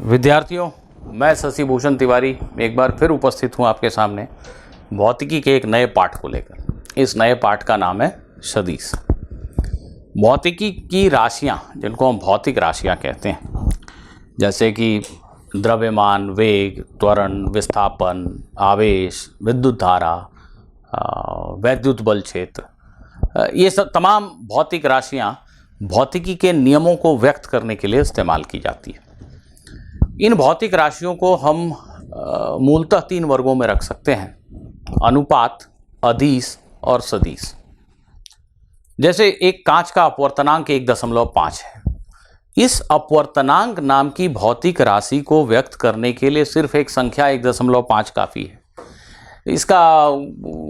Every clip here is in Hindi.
विद्यार्थियों, मैं शशि भूषण तिवारी एक बार फिर उपस्थित हूँ आपके सामने भौतिकी के एक नए पाठ को लेकर। इस नए पाठ का नाम है सदिश। भौतिकी की राशियाँ, जिनको हम भौतिक राशियाँ कहते हैं, जैसे कि द्रव्यमान, वेग, त्वरण, विस्थापन, आवेश, विद्युत धारा, वैद्युत बल क्षेत्र, ये सब तमाम भौतिक राशियाँ भौतिकी के नियमों को व्यक्त करने के लिए इस्तेमाल की जाती है। इन भौतिक राशियों को हम मूलतः 3 वर्गों में रख सकते हैं: अनुपात, अदिश और सदिश। जैसे एक कांच का अपवर्तनांक 1.5 है। इस अपवर्तनांक नाम की भौतिक राशि को व्यक्त करने के लिए सिर्फ एक संख्या 1.5 काफ़ी है। इसका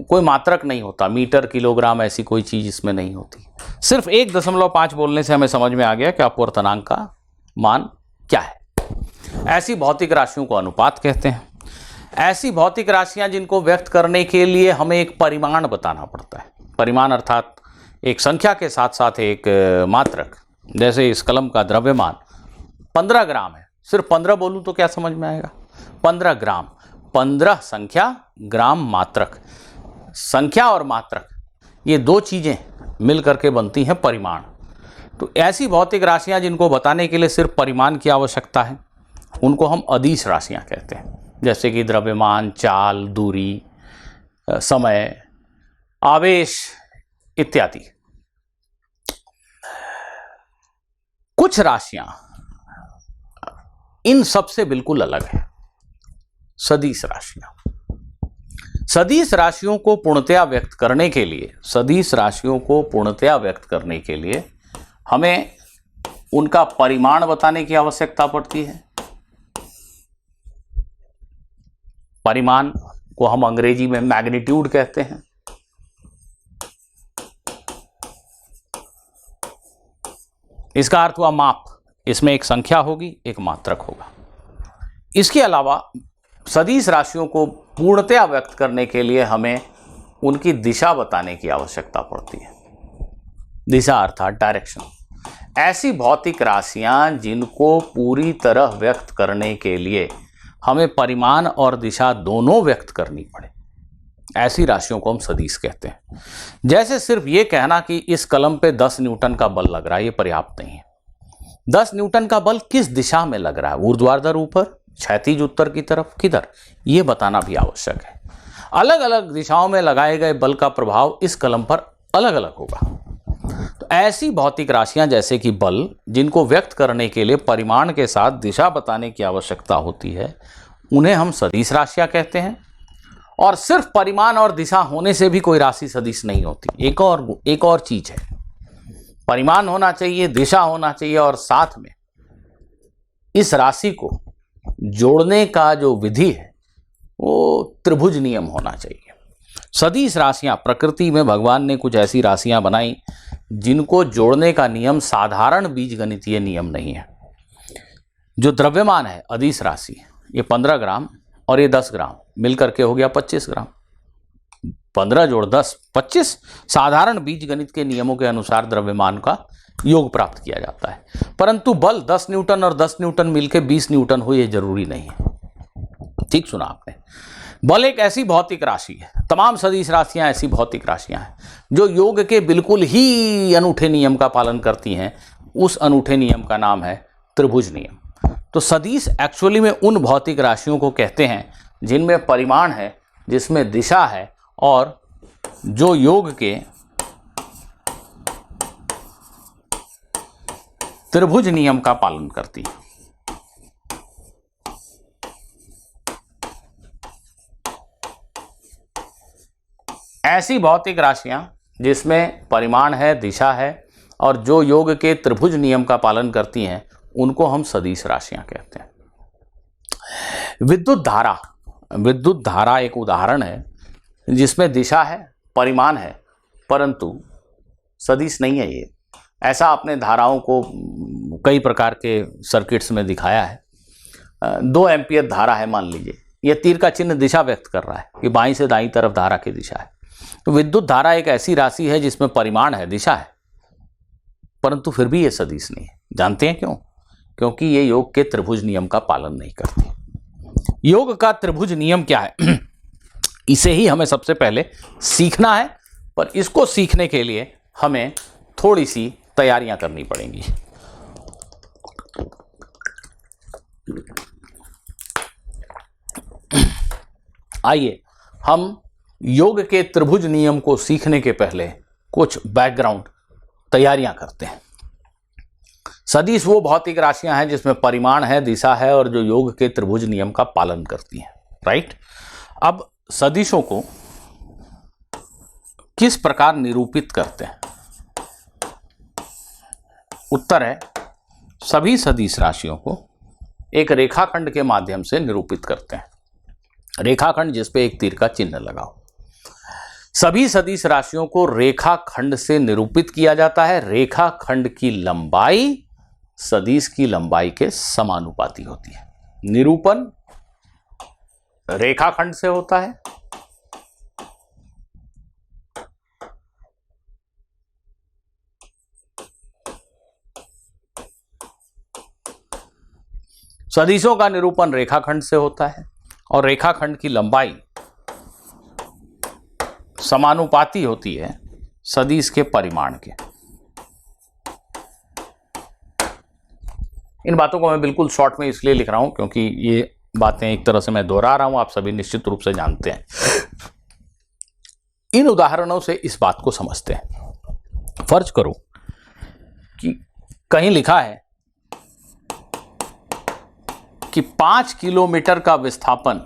कोई मात्रक नहीं होता, मीटर, किलोग्राम, ऐसी कोई चीज़ इसमें नहीं होती। सिर्फ 1.5 बोलने से हमें समझ में आ गया कि अपवर्तनांक का मान क्या है। ऐसी भौतिक राशियों को अनुपात कहते हैं। ऐसी भौतिक राशियां जिनको व्यक्त करने के लिए हमें एक परिमाण बताना पड़ता है। परिमाण अर्थात एक संख्या के साथ साथ एक मात्रक। जैसे इस कलम का द्रव्यमान 15 ग्राम है। सिर्फ 15 बोलूं तो क्या समझ में आएगा? 15 ग्राम। 15 संख्या, ग्राम मात्रक। संख्या और मात्रक, ये 2 चीजें मिल करके बनती हैं परिमाण। तो ऐसी भौतिक राशियां जिनको बताने के लिए सिर्फ परिमाण की आवश्यकता है, उनको हम अदिश राशियां कहते हैं। जैसे कि द्रव्यमान, चाल, दूरी, समय, आवेश इत्यादि। कुछ राशियां इन सबसे बिल्कुल अलग है, सदिश राशियां। सदिश राशियों को पूर्णतया व्यक्त करने के लिए, सदिश राशियों को पूर्णतया व्यक्त करने के लिए हमें उनका परिमाण बताने की आवश्यकता पड़ती है। परिमाण को हम अंग्रेजी में मैग्नीट्यूड कहते हैं। इसका अर्थ हुआ माप। इसमें एक संख्या होगी, एक मात्रक होगा। इसके अलावा सदिश राशियों को पूर्णतया व्यक्त करने के लिए हमें उनकी दिशा बताने की आवश्यकता पड़ती है। दिशा अर्थात डायरेक्शन। ऐसी भौतिक राशियां जिनको पूरी तरह व्यक्त करने के लिए हमें परिमाण और दिशा दोनों व्यक्त करनी पड़े, ऐसी राशियों को हम सदिश कहते हैं। जैसे सिर्फ ये कहना कि इस कलम पे 10 न्यूटन का बल लग रहा है, ये पर्याप्त नहीं है। 10 न्यूटन का बल किस दिशा में लग रहा है, ऊर्ध्वाधर ऊपर, क्षैतिज उत्तर की तरफ, किधर, ये बताना भी आवश्यक है। अलग अलग दिशाओं में लगाए गए बल का प्रभाव इस कलम पर अलग अलग होगा। तो ऐसी भौतिक राशियां जैसे कि बल, जिनको व्यक्त करने के लिए परिमाण के साथ दिशा बताने की आवश्यकता होती है, उन्हें हम सदिश राशियां कहते हैं। और सिर्फ परिमाण और दिशा होने से भी कोई राशि सदिश नहीं होती। एक और चीज है, परिमाण होना चाहिए, दिशा होना चाहिए, और साथ में इस राशि को जोड़ने का जो विधि है वो त्रिभुज नियम होना चाहिए। सदिश राशियां, प्रकृति में भगवान ने कुछ ऐसी राशियां बनाई जिनको जोड़ने का नियम साधारण बीजगणितीय नियम नहीं है। जो द्रव्यमान है, अदिश राशि, ये 15 ग्राम और ये 10 ग्राम मिलकर के हो गया 25 ग्राम। 15 जोड़ 10 25। साधारण बीजगणित के नियमों के अनुसार द्रव्यमान का योग प्राप्त किया जाता है। परंतु बल 10 न्यूटन और 10 न्यूटन मिलकर 20 न्यूटन हो, ये जरूरी नहीं है। ठीक सुना आपने। बल एक ऐसी भौतिक राशि है, तमाम सदिश राशियां ऐसी भौतिक राशियां हैं जो योग के बिल्कुल ही अनूठे नियम का पालन करती हैं। उस अनूठे नियम का नाम है त्रिभुज नियम। तो सदिश एक्चुअली में उन भौतिक राशियों को कहते हैं जिनमें परिमाण है, जिसमें दिशा है, और जो योग के त्रिभुज नियम का पालन करती है। ऐसी भौतिक राशियां जिसमें परिमाण है, दिशा है, और जो योग के त्रिभुज नियम का पालन करती हैं, उनको हम सदिश राशियां कहते हैं। विद्युत धारा एक उदाहरण है जिसमें दिशा है, परिमाण है, परंतु सदिश नहीं है। ये ऐसा आपने धाराओं को कई प्रकार के सर्किट्स में दिखाया है। 2 एम्पियर धारा है, मान लीजिए, ये तीर का चिन्ह दिशा व्यक्त कर रहा है कि बाईं से दाईं तरफ धारा की दिशा है। तो विद्युत धारा एक ऐसी राशि है जिसमें परिमाण है, दिशा है, परंतु फिर भी ये सदिश नहीं है। जानते हैं क्यों? क्योंकि ये योग के त्रिभुज नियम का पालन नहीं करती। योग का त्रिभुज नियम क्या है इसे ही हमें सबसे पहले सीखना है, पर इसको सीखने के लिए हमें थोड़ी सी तैयारियां करनी पड़ेंगी। आइए हम योग के त्रिभुज नियम को सीखने के पहले कुछ बैकग्राउंड तैयारियां करते हैं। सदिश वो भौतिक राशियां हैं जिसमें परिमाण है, दिशा है और जो योग के त्रिभुज नियम का पालन करती हैं, राइट। अब सदिशों को किस प्रकार निरूपित करते हैं? उत्तर है सभी सदिश राशियों को एक रेखाखंड के माध्यम से निरूपित करते हैं। रेखाखंड जिस पे एक तीर का चिन्ह लगा हो। सभी सदिश राशियों को रेखाखंड से निरूपित किया जाता है। रेखाखंड की लंबाई सदिश की लंबाई के समानुपाती होती है। निरूपण रेखाखंड से होता है। सदिशों का निरूपण रेखाखंड से होता है और रेखाखंड की लंबाई समानुपाती होती है सदिश के परिमाण के। इन बातों को मैं बिल्कुल शॉर्ट में इसलिए लिख रहा हूं क्योंकि ये बातें एक तरह से मैं दोहरा रहा हूं, आप सभी निश्चित रूप से जानते हैं। इन उदाहरणों से इस बात को समझते हैं। फर्ज करो कि कहीं लिखा है कि 5 किलोमीटर का विस्थापन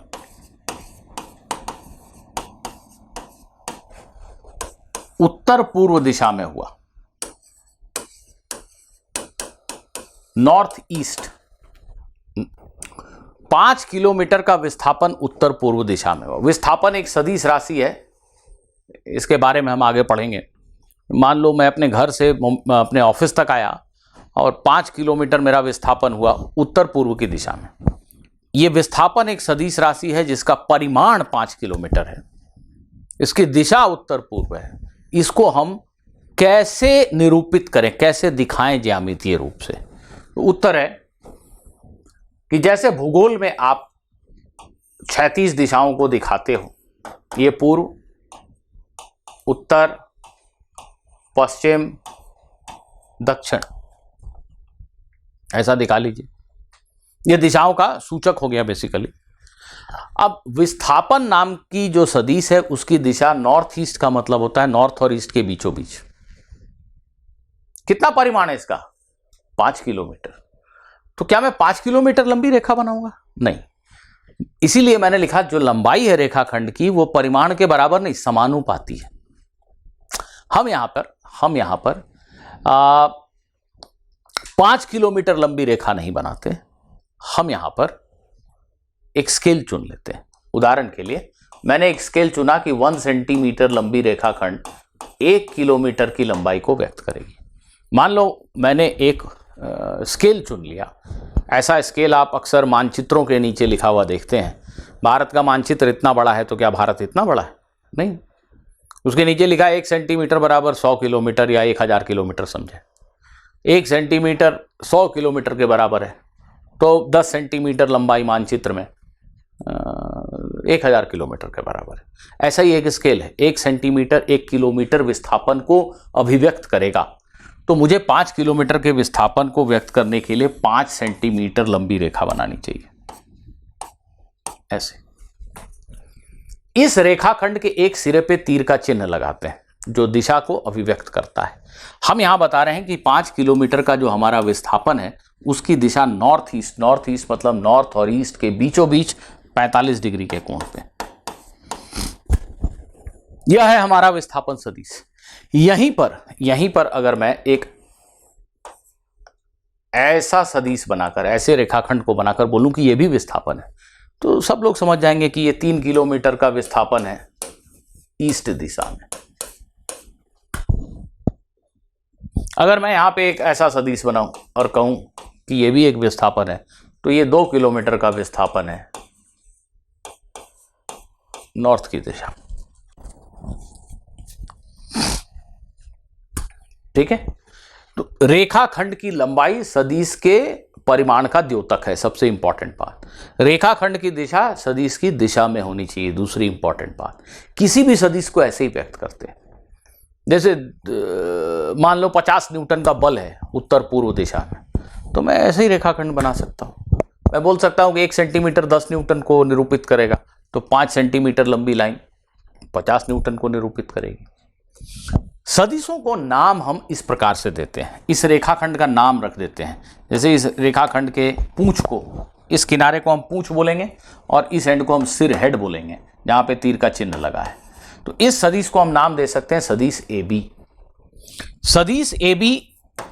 उत्तर पूर्व दिशा में हुआ, नॉर्थ ईस्ट। 5 किलोमीटर का विस्थापन उत्तर पूर्व दिशा में हुआ। विस्थापन एक सदिश राशि है, इसके बारे में हम आगे पढ़ेंगे। मान लो मैं अपने घर से अपने ऑफिस तक आया और 5 किलोमीटर मेरा विस्थापन हुआ उत्तर पूर्व की दिशा में। यह विस्थापन एक सदिश राशि है जिसका परिमाण 5 किलोमीटर है, इसकी दिशा उत्तर पूर्व है। इसको हम कैसे निरूपित करें, कैसे दिखाएं ज्यामितीय रूप से? तो उत्तर है कि जैसे भूगोल में आप 36 दिशाओं को दिखाते हो, ये पूर्व, उत्तर, पश्चिम, दक्षिण, ऐसा दिखा लीजिए। ये दिशाओं का सूचक हो गया बेसिकली। अब विस्थापन नाम की जो सदिश है उसकी दिशा नॉर्थ ईस्ट का मतलब होता है नॉर्थ और ईस्ट के बीचों बीच। कितना परिमाण है इसका? 5 किलोमीटर। तो क्या मैं 5 किलोमीटर लंबी रेखा बनाऊंगा? नहीं। इसीलिए मैंने लिखा जो लंबाई है रेखाखंड की वो परिमाण के बराबर नहीं, समानुपाती है। हम यहां पर 5 किलोमीटर लंबी रेखा नहीं बनाते, हम यहां पर एक स्केल चुन लेते हैं। उदाहरण के लिए मैंने एक स्केल चुना कि 1 सेंटीमीटर लंबी रेखाखंड 1 किलोमीटर की लंबाई को व्यक्त करेगी। मान लो मैंने एक स्केल चुन लिया। ऐसा स्केल आप अक्सर मानचित्रों के नीचे लिखा हुआ देखते हैं। भारत का मानचित्र इतना बड़ा है तो क्या भारत इतना बड़ा है? नहीं। उसके नीचे लिखा है 1 सेंटीमीटर बराबर 100 किलोमीटर या 1000 किलोमीटर समझे। 1 सेंटीमीटर 100 किलोमीटर के बराबर है, तो 10 सेंटीमीटर लंबाई मानचित्र में 1000 किलोमीटर के बराबर है। ऐसा ही एक स्केल है, 1 सेंटीमीटर 1 किलोमीटर विस्थापन को अभिव्यक्त करेगा। तो मुझे 5 किलोमीटर के विस्थापन को व्यक्त करने के लिए 5 सेंटीमीटर लंबी रेखा बनानी चाहिए। ऐसे इस रेखाखंड के एक सिरे पे तीर का चिन्ह लगाते हैं जो दिशा को अभिव्यक्त करता है। हम यहां बता रहे हैं कि 5 किलोमीटर का जो हमारा विस्थापन है उसकी दिशा नॉर्थ ईस्ट मतलब नॉर्थ और ईस्ट के बीचों बीच 45 डिग्री के कोण पे। यह है हमारा विस्थापन सदिश। यहीं पर अगर मैं एक ऐसा सदिश बनाकर, ऐसे रेखाखंड को बनाकर बोलूं कि यह भी विस्थापन है, तो सब लोग समझ जाएंगे कि यह 3 किलोमीटर का विस्थापन है ईस्ट दिशा में। अगर मैं यहां पे एक ऐसा सदिश बनाऊं और कहूं कि यह भी एक विस्थापन है, तो यह 2 किलोमीटर का विस्थापन है नॉर्थ की दिशा। ठीक है। तो रेखाखंड की लंबाई सदिश के परिमाण का द्योतक है, सबसे इंपॉर्टेंट बात। रेखाखंड की दिशा सदिश की दिशा में होनी चाहिए, दूसरी इंपॉर्टेंट बात। किसी भी सदिश को ऐसे ही व्यक्त करते हैं, जैसे मान लो 50 न्यूटन का बल है उत्तर पूर्व दिशा में, तो मैं ऐसे ही रेखाखंड बना सकता हूँ। मैं बोल सकता हूँ कि 1 सेंटीमीटर 10 न्यूटन को निरूपित करेगा, तो 5 सेंटीमीटर लंबी लाइन 50 न्यूटन को निरूपित करेगी। सदिशों को नाम हम इस प्रकार से देते हैं, इस रेखाखंड का नाम रख देते हैं। जैसे इस रेखाखंड के पूंछ को, इस किनारे को हम पूंछ बोलेंगे और इस एंड को हम सिर, हेड बोलेंगे, जहाँ पे तीर का चिन्ह लगा है। तो इस सदिश को हम नाम दे सकते हैं सदिश AB। सदिश AB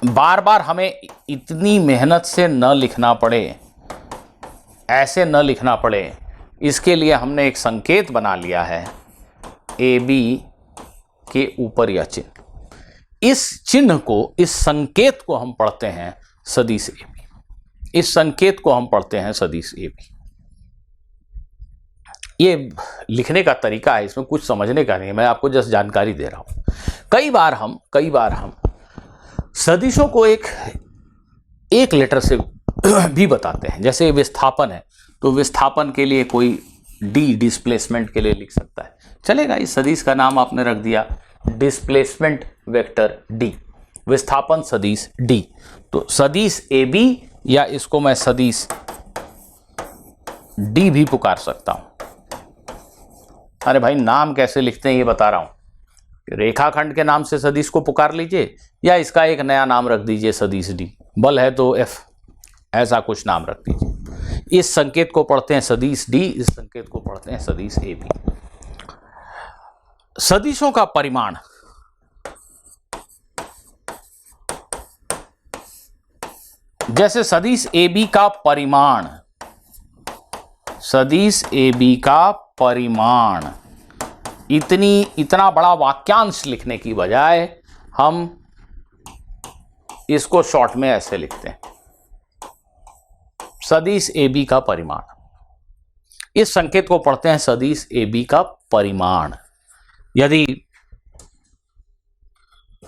बार बार हमें इतनी मेहनत से न लिखना पड़े, ऐसे न लिखना पड़े, इसके लिए हमने एक संकेत बना लिया है AB के ऊपर यह चिन्ह। इस चिन्ह को, इस संकेत को हम पढ़ते हैं सदिश AB। इस संकेत को हम पढ़ते हैं सदिश AB। ये लिखने का तरीका है, इसमें कुछ समझने का नहीं है, मैं आपको जस्ट जानकारी दे रहा हूं। कई बार हम सदिशों को एक लेटर से भी बताते हैं। जैसे विस्थापन है, तो विस्थापन के लिए कोई D डिस्प्लेसमेंट के लिए लिख सकता है, चलेगा। इस सदिश का नाम आपने रख दिया डिस्प्लेसमेंट वेक्टर D, विस्थापन सदिश D। तो सदिश AB, या इसको मैं सदिश D भी पुकार सकता हूं। अरे भाई, नाम कैसे लिखते हैं ये बता रहा हूं। रेखाखंड के नाम से सदिश को पुकार लीजिए, या इसका एक नया नाम रख दीजिए सदिश D। बल है तो F, ऐसा कुछ नाम रख दीजिए। इस संकेत को पढ़ते हैं सदिश D, इस संकेत को पढ़ते हैं सदिश AB। सदिशों का परिमाण, जैसे सदिश AB का परिमाण, सदिश AB का परिमाण, इतना बड़ा वाक्यांश लिखने की बजाय हम इसको शॉर्ट में ऐसे लिखते हैं, सदिश AB का परिमाण। इस संकेत को पढ़ते हैं सदिश AB का परिमाण। यदि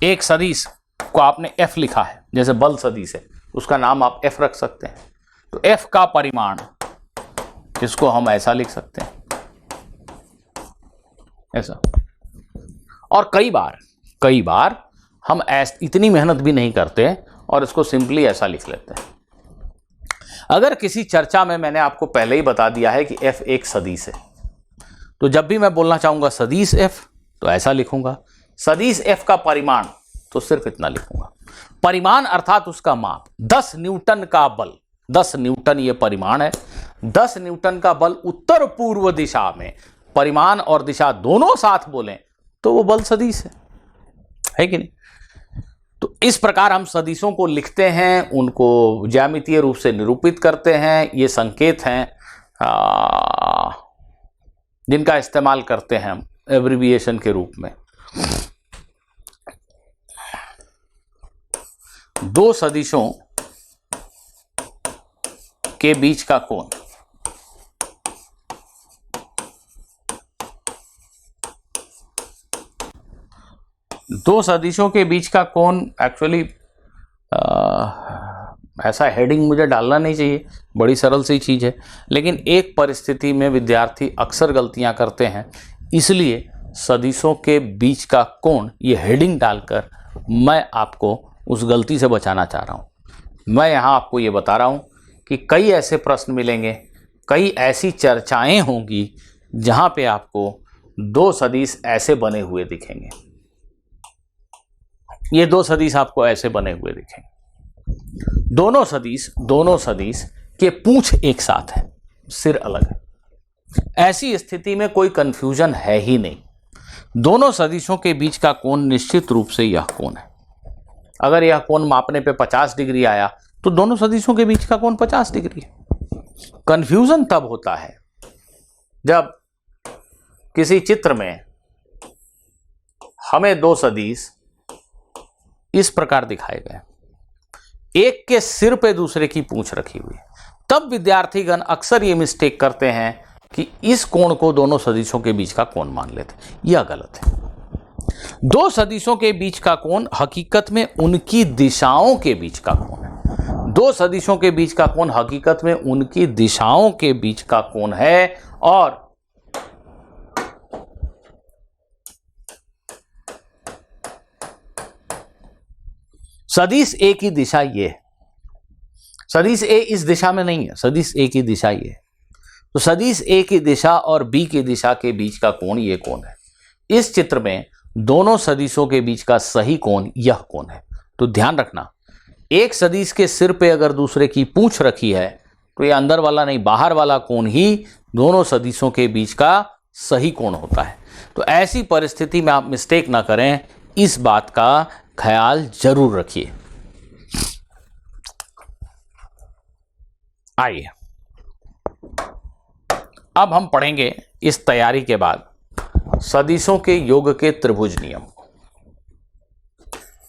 एक सदिश को आपने F लिखा है, जैसे बल सदिश है, उसका नाम आप F रख सकते हैं। तो F का परिमाण, इसको हम ऐसा लिख सकते हैं, ऐसा। और कई बार हम इतनी मेहनत भी नहीं करते और इसको सिंपली ऐसा लिख लेते हैं। अगर किसी चर्चा में मैंने आपको पहले ही बता दिया है कि F एक सदिश है, तो जब भी मैं बोलना चाहूंगा सदिश F, तो ऐसा लिखूंगा। सदिश F का परिमाण, तो सिर्फ इतना लिखूंगा। परिमाण अर्थात उसका माप। 10 न्यूटन का बल, 10 न्यूटन ये परिमाण है। 10 न्यूटन का बल उत्तर पूर्व दिशा में, परिमाण और दिशा दोनों साथ बोलें तो वो बल सदिश है कि नहीं। तो इस प्रकार हम सदिशों को लिखते हैं, उनको ज्यामितीय रूप से निरूपित करते हैं। ये संकेत हैं जिनका इस्तेमाल करते हैं हम एब्रिविएशन के रूप में। दो सदिशों के बीच का कोण, दो सदिशों के बीच का कोण एक्चुअली ऐसा हेडिंग मुझे डालना नहीं चाहिए, बड़ी सरल सी चीज़ है, लेकिन एक परिस्थिति में विद्यार्थी अक्सर गलतियां करते हैं, इसलिए सदिशों के बीच का कोण ये हेडिंग डालकर मैं आपको उस गलती से बचाना चाह रहा हूँ। मैं यहाँ आपको ये बता रहा हूँ कि कई ऐसे प्रश्न मिलेंगे, कई ऐसी चर्चाएं होंगी जहाँ पे आपको दो सदिश ऐसे बने हुए दिखेंगे। ये दो सदिश आपको ऐसे बने हुए दिखेंगे। दोनों सदिश के पूंछ एक साथ है, सिर अलग है। ऐसी स्थिति में कोई कंफ्यूजन है ही नहीं। दोनों सदिशों के बीच का कोण निश्चित रूप से यह कोण है। अगर यह कोण मापने पे 50 डिग्री आया तो दोनों सदिशों के बीच का कोण 50 डिग्री है। कंफ्यूजन तब होता है जब किसी चित्र में हमें दो सदिश इस प्रकार दिखाए गए, एक के सिर पे दूसरे की पूंछ रखी हुई है, तब विद्यार्थीगण अक्सर ये मिस्टेक करते हैं कि इस कोण को दोनों सदिशों के बीच का कोण मान लेते हैं। यह गलत है। दो सदिशों के बीच का कोण हकीकत में उनकी दिशाओं के बीच का कोण है। दो दो सदिशों के बीच का कोण हकीकत में उनकी दिशाओं के बीच का कोण है, और सदिश ए की दिशा ये है। सदिश ए इस दिशा में नहीं है, सदिश ए की दिशा ये है। तो सदिश ए की दिशा और बी की दिशा के बीच का कोण ये कोण है। इस चित्र में दोनों सदिशों के बीच का सही कोण यह कोण है। तो ध्यान रखना, एक सदिश के सिर पे अगर दूसरे की पूंछ रखी है तो ये अंदर वाला नहीं बाहर वाला कोण ही दोनों सदिशों के बीच का सही कोण होता है। तो ऐसी परिस्थिति में आप मिस्टेक ना करें, इस बात का ख्याल जरूर रखिए। आइए अब हम पढ़ेंगे इस तैयारी के बाद सदिशों के योग के त्रिभुज नियम को।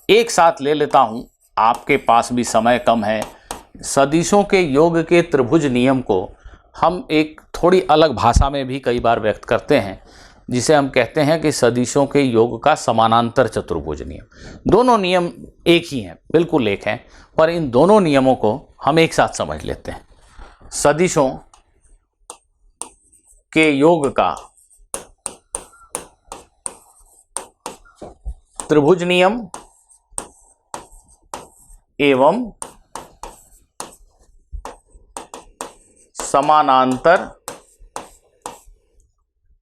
एक साथ ले लेता हूं, आपके पास भी समय कम है। सदिशों के योग के त्रिभुज नियम को हम एक थोड़ी अलग भाषा में भी कई बार व्यक्त करते हैं, जिसे हम कहते हैं कि सदिशों के योग का समानांतर चतुर्भुज नियम। दोनों नियम एक ही हैं, बिल्कुल एक हैं, पर इन दोनों नियमों को हम एक साथ समझ लेते हैं। सदिशों के योग का त्रिभुज नियम एवं समानांतर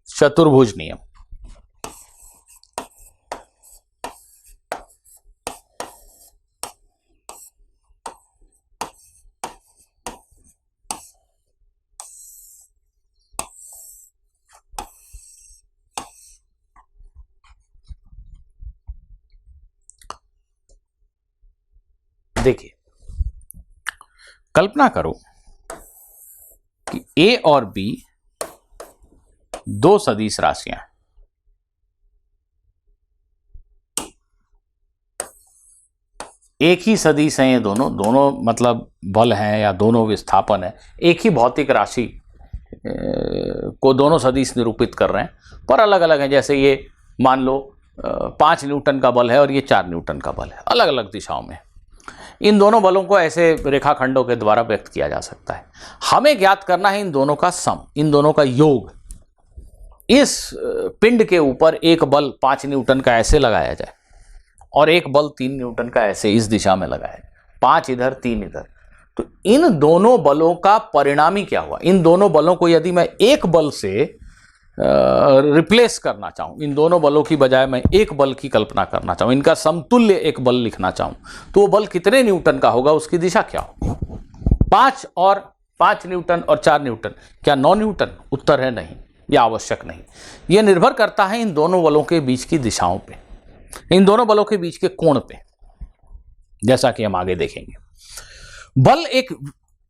चतुर्भुज नियम। देखिए, कल्पना करो कि ए और बी दो सदिश राशियां हैं। एक ही सदिश हैं ये दोनों मतलब बल हैं या दोनों विस्थापन है। एक ही भौतिक राशि को दोनों सदिश निरूपित कर रहे हैं, पर अलग अलग हैं। जैसे ये मान लो 5 न्यूटन का बल है और ये 4 न्यूटन का बल है, अलग अलग दिशाओं में। इन दोनों बलों को ऐसे रेखाखंडों के द्वारा व्यक्त किया जा सकता है। हमें ज्ञात करना है इन दोनों का सम, इन दोनों का योग। इस पिंड के ऊपर एक बल 5 न्यूटन का ऐसे लगाया जाए और एक बल 3 न्यूटन का ऐसे इस दिशा में लगाया जाए, 5 इधर 3 इधर। तो इन दोनों बलों का परिणामी क्या हुआ? इन दोनों बलों को यदि मैं एक बल से रिप्लेस करना चाहूं, इन दोनों बलों की बजाय मैं एक बल की कल्पना करना चाहूं, इनका समतुल्य एक बल लिखना चाहूं, तो वो बल कितने न्यूटन का होगा, उसकी दिशा क्या होगी? 5 न्यूटन और 4 न्यूटन, क्या 9 न्यूटन? उत्तर है नहीं, यह आवश्यक नहीं। यह निर्भर करता है इन दोनों बलों के बीच की दिशाओं पे, इन दोनों बलों के बीच के कोण पे, जैसा कि हम आगे देखेंगे। बल एक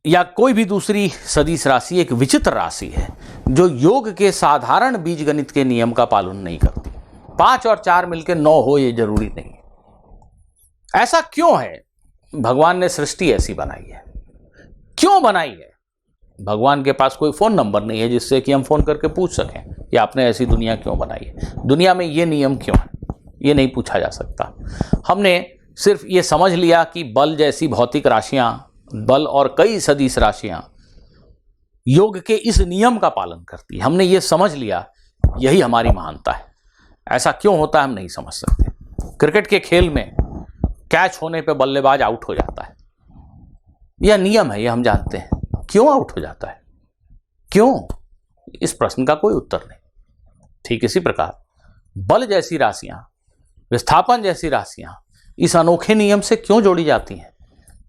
या कोई भी दूसरी सदिश राशि एक विचित्र राशि है जो योग के साधारण बीजगणित के नियम का पालन नहीं करती। 5 और 4 मिलकर 9 हो, यह जरूरी नहीं है। ऐसा क्यों है? भगवान ने सृष्टि ऐसी बनाई है। क्यों बनाई है? भगवान के पास कोई फोन नंबर नहीं है जिससे कि हम फोन करके पूछ सकें कि आपने ऐसी दुनिया क्यों बनाई है, दुनिया में ये नियम क्यों है, ये नहीं पूछा जा सकता। हमने सिर्फ ये समझ लिया कि बल जैसी भौतिक राशियां, बल और कई सदिश राशियां योग के इस नियम का पालन करती है। हमने ये समझ लिया, यही हमारी महानता है। ऐसा क्यों होता है हम नहीं समझ सकते। क्रिकेट के खेल में कैच होने पे बल्लेबाज आउट हो जाता है, यह नियम है, यह हम जानते हैं। क्यों आउट हो जाता है? क्यों? इस प्रश्न का कोई उत्तर नहीं। ठीक इसी प्रकार बल जैसी राशियां, विस्थापन जैसी राशियां इस अनोखे नियम से क्यों जोड़ी जाती हैं,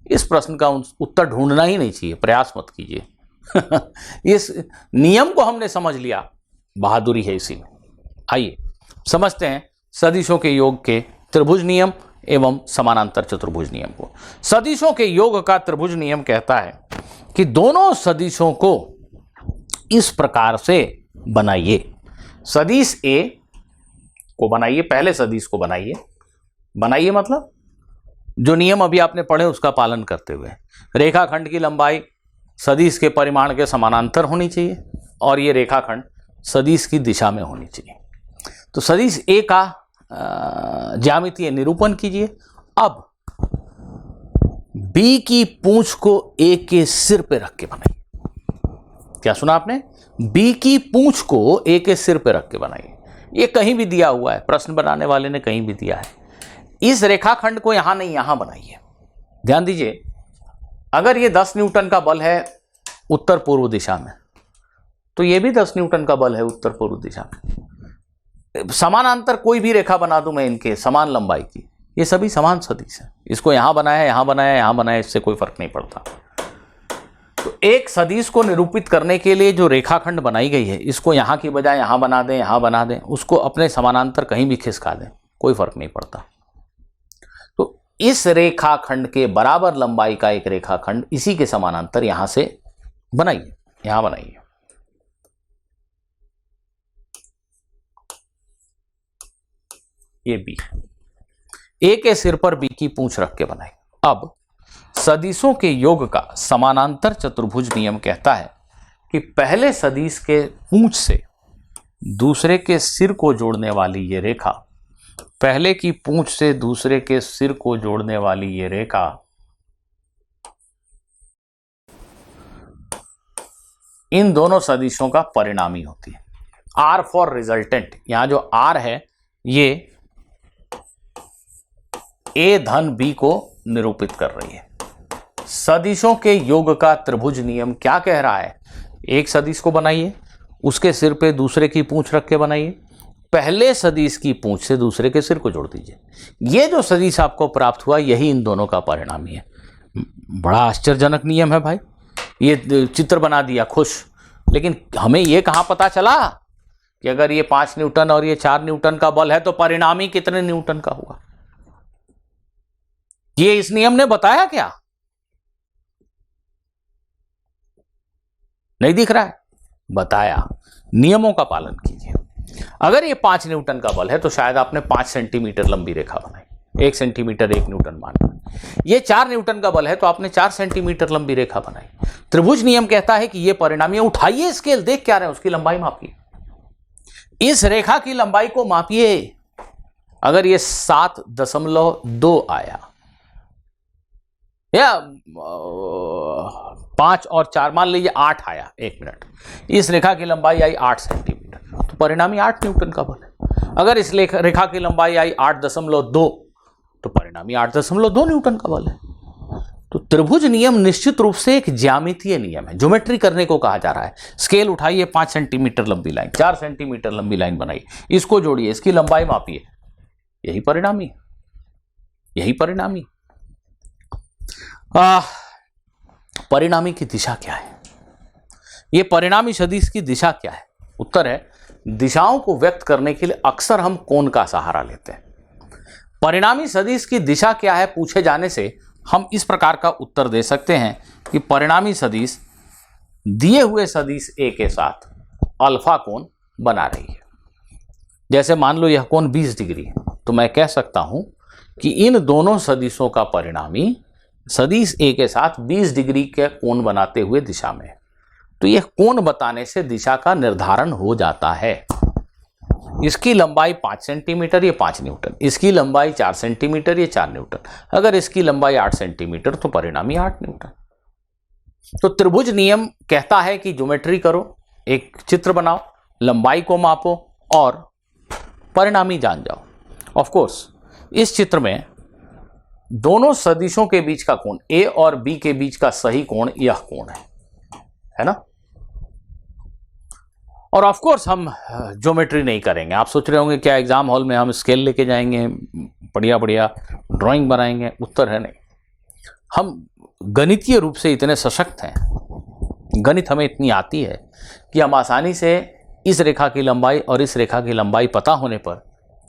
इस प्रश्न का उत्तर ढूंढना ही नहीं चाहिए, प्रयास मत कीजिए। इस नियम को हमने समझ लिया, बहादुरी है इसी में। आइए समझते हैं सदिशों के योग के त्रिभुज नियम एवं समानांतर चतुर्भुज नियम को। सदिशों के योग का त्रिभुज नियम कहता है कि दोनों सदिशों को इस प्रकार से बनाइए। सदिश ए को बनाइए, पहले सदिश को बनाइए। बनाइए मतलब जो नियम अभी आपने पढ़े उसका पालन करते हुए रेखाखंड की लंबाई सदिश के परिमाण के समानांतर होनी चाहिए और ये रेखाखंड सदिश की दिशा में होनी चाहिए। तो सदिश ए का ज्यामितीय निरूपण कीजिए। अब बी की पूंछ को ए के सिर पे रख के बनाइए। क्या सुना आपने? बी की पूंछ को ए के सिर पे रख के बनाइए। ये कहीं भी दिया हुआ है, प्रश्न बनाने वाले ने कहीं भी दिया है। इस रेखाखंड को यहां नहीं, यहां बनाइए। ध्यान दीजिए, अगर ये 10 न्यूटन का बल है उत्तर पूर्व दिशा में, तो ये भी 10 न्यूटन का बल है उत्तर पूर्व दिशा में। समानांतर कोई भी रेखा बना दूं मैं इनके समान लंबाई की, ये सभी समान सदिश है। इसको यहां बनाया, यहां बनाया, यहां बनाया, इससे कोई फर्क नहीं पड़ता। तो एक सदिश को निरूपित करने के लिए जो रेखाखंड बनाई गई है, इसको यहां की बजाय यहां बना दें, यहां बना दें, उसको अपने समानांतर कहीं भी खिसका दें, कोई फर्क नहीं पड़ता। तो इस रेखाखंड के बराबर लंबाई का एक रेखाखंड इसी के समानांतर यहां से बनाइए, यहां बनाइए। ये बी, ए के सिर पर बी की पूंछ रख के बनाए। अब सदिशों के योग का समानांतर चतुर्भुज नियम कहता है कि पहले सदिश के पूंछ से दूसरे के सिर को जोड़ने वाली ये रेखा, पहले की पूंछ से दूसरे के सिर को जोड़ने वाली ये रेखा इन दोनों सदिशों का परिणामी होती है। आर फॉर रिजल्टेंट, यहां जो आर है ये ए धन बी को निरूपित कर रही है। सदिशों के योग का त्रिभुज नियम क्या कह रहा है? एक सदिश को बनाइए, उसके सिर पे दूसरे की पूंछ रख के बनाइए, पहले सदिश की पूंछ से दूसरे के सिर को जोड़ दीजिए। ये जो सदिश आपको प्राप्त हुआ यही इन दोनों का परिणामी है। बड़ा आश्चर्यजनक नियम है भाई। ये चित्र बना दिया, खुश, लेकिन हमें ये कहां पता चला कि अगर ये 5 न्यूटन और ये 4 न्यूटन का बल है तो परिणामी कितने न्यूटन का हुआ? ये इस नियम ने बताया क्या? नहीं दिख रहा है? बताया। नियमों का पालन कीजिए। अगर ये 5 न्यूटन का बल है तो शायद आपने 5 सेंटीमीटर लंबी रेखा बनाई, 1 सेंटीमीटर 1 न्यूटन मान। ये 4 न्यूटन का बल है तो आपने 4 सेंटीमीटर लंबी रेखा बनाई। त्रिभुज नियम कहता है कि ये परिणामी। उठाइए स्केल, देख क्या रहे हैं, उसकी लंबाई मापिए, इस रेखा की लंबाई को मापिए। अगर ये 7.2 आया या 5 और 4 मान लीजिए 8 आया, 1 मिनट, इस रेखा की लंबाई आई 8 सेंटीमीटर, तो परिणामी 8 न्यूटन का बल है। अगर इस रेखा की लंबाई आई 8.2 तो परिणामी 8.2 न्यूटन का बल है। तो त्रिभुज नियम निश्चित रूप से एक ज्यामितीय नियम है, ज्योमेट्री करने को कहा जा रहा है। स्केल उठाइए, 5 सेंटीमीटर लंबी लाइन, 4 सेंटीमीटर लंबी लाइन बनाइए, इसको जोड़िए, इसकी लंबाई मापिए, यही परिणामी, यही परिणामी। परिणामी की दिशा क्या है? ये परिणामी सदिश की दिशा क्या है? उत्तर है, दिशाओं को व्यक्त करने के लिए अक्सर हम कोण का सहारा लेते हैं। परिणामी सदिश की दिशा क्या है पूछे जाने से हम इस प्रकार का उत्तर दे सकते हैं कि परिणामी सदिश दिए हुए सदिश ए के साथ अल्फा कोण बना रही है। जैसे मान लो यह कोण 20 डिग्री है, तो मैं कह सकता हूं कि इन दोनों सदिशों का परिणामी सदिश ए के साथ 20 डिग्री के कोण बनाते हुए दिशा में। तो यह कोण बताने से दिशा का निर्धारण हो जाता है। इसकी लंबाई 5 सेंटीमीटर, ये 5 न्यूटन, इसकी लंबाई 4 सेंटीमीटर, ये 4 न्यूटन, अगर इसकी लंबाई 8 सेंटीमीटर तो परिणामी 8 न्यूटन। तो त्रिभुज नियम कहता है कि ज्योमेट्री करो, एक चित्र बनाओ, लंबाई को मापो और परिणामी जान जाओ। ऑफ कोर्स इस चित्र में दोनों सदिशों के बीच का कोण, ए और बी के बीच का सही कोण यह कोण है ना। और ऑफ कोर्स हम ज्योमेट्री नहीं करेंगे। आप सोच रहे होंगे क्या एग्जाम हॉल में हम स्केल लेके जाएंगे, बढ़िया बढ़िया ड्राइंग बनाएंगे? उत्तर है नहीं। हम गणितीय रूप से इतने सशक्त हैं, गणित हमें इतनी आती है कि हम आसानी से इस रेखा की लंबाई और इस रेखा की लंबाई पता होने पर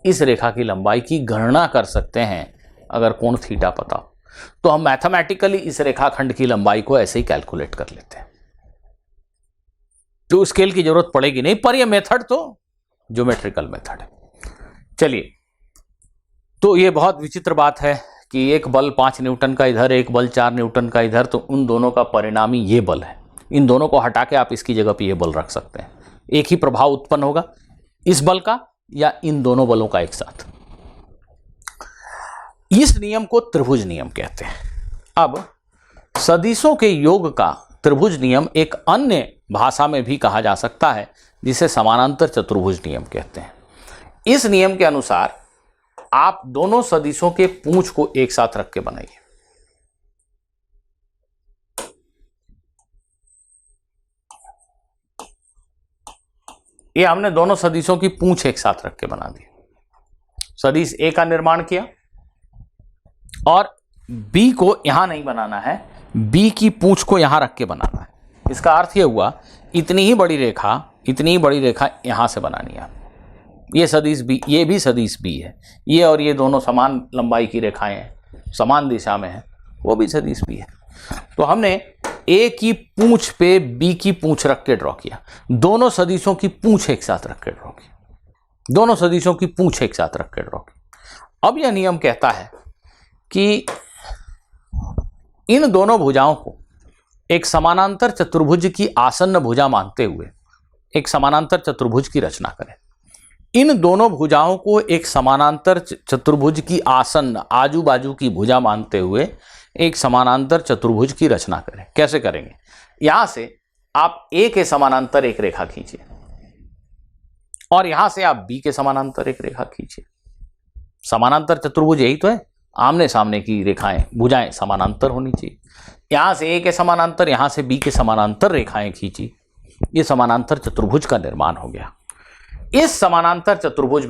इस रेखा की लंबाई की गणना कर सकते हैं। अगर कोण थीटा पता हो तो हम मैथमेटिकली इस रेखाखंड की लंबाई को ऐसे ही कैलकुलेट कर लेते हैं, तो स्केल की जरूरत पड़ेगी नहीं। पर यह मेथड तो ज्योमेट्रिकल मेथड है। चलिए, तो ये बहुत विचित्र बात है कि एक बल 5 न्यूटन का इधर, एक बल 4 न्यूटन का इधर, तो उन दोनों का परिणामी ये बल है। इन दोनों को हटा के आप इसकी जगह पे ये बल रख सकते हैं, एक ही प्रभाव उत्पन्न होगा, इस बल का या इन दोनों बलों का एक साथ। इस नियम को त्रिभुज नियम कहते हैं। अब सदिशों के योग का त्रिभुज नियम एक अन्य भाषा में भी कहा जा सकता है, जिसे समानांतर चतुर्भुज नियम कहते हैं। इस नियम के अनुसार आप दोनों सदिशों के पूंछ को एक साथ रख के बनाइए। ये हमने दोनों सदिशों की पूंछ एक साथ रख के बना दी। सदिश ए का निर्माण किया और बी को यहां नहीं बनाना है, बी की पूंछ को यहां रख के बनाना है। इसका अर्थ यह हुआ इतनी ही बड़ी रेखा यहां से बनानी है। ये सदिश बी, ये भी सदिश बी है, ये और ये दोनों समान लंबाई की रेखाएं हैं, समान दिशा में है, वो भी सदिश बी है। तो हमने ए की पूंछ पे बी की पूंछ रख के ड्रॉ किया, दोनों सदिशों की पूंछ एक साथ रख के ड्रॉ की, दोनों सदिशों की पूंछ एक साथ रख के ड्रॉ की। अब यह नियम कहता है कि इन दोनों भुजाओं को एक समानांतर चतुर्भुज की आसन्न भुजा मानते हुए एक समानांतर चतुर्भुज की रचना करें। इन दोनों भुजाओं को एक समानांतर चतुर्भुज की आसन्न आजू बाजू की भुजा मानते हुए एक समानांतर चतुर्भुज की रचना करें। कैसे करेंगे? यहां से आप ए के समानांतर एक रेखा खींचिए और यहां से आप बी के समानांतर एक रेखा खींचिए। समानांतर चतुर्भुज यही तो है, आमने सामने की रेखाएं, भुजाएं समानांतर होनी चाहिए। यहां से ए के समानांतर, यहां से बी के समानांतर रेखाएं खींची, ये समानांतर चतुर्भुज का निर्माण हो गया। इस समानांतर चतुर्भुज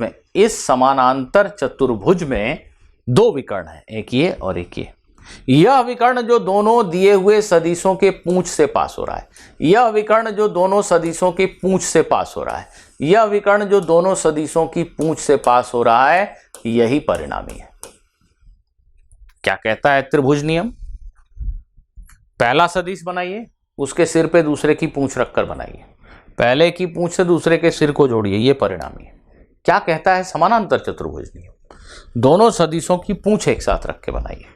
में दो विकर्ण हैं, एक ये और एक ये। यह विकर्ण जो दोनों दिए हुए सदिशों के पूंछ से पास हो रहा है, यह विकर्ण जो दोनों सदिशों की पूंछ से पास हो रहा है, यह विकर्ण जो दोनों सदिशों की पूंछ से पास हो रहा है, यही परिणामी है। क्या कहता है त्रिभुज नियम? पहला सदिश बनाइए, उसके सिर पे दूसरे की पूंछ रखकर बनाइए, पहले की पूंछ से दूसरे के सिर को जोड़िए, ये परिणामी है। क्या कहता है समानांतर चतुर्भुज नियम? दोनों सदिशों की पूंछ एक साथ रख के बनाइए,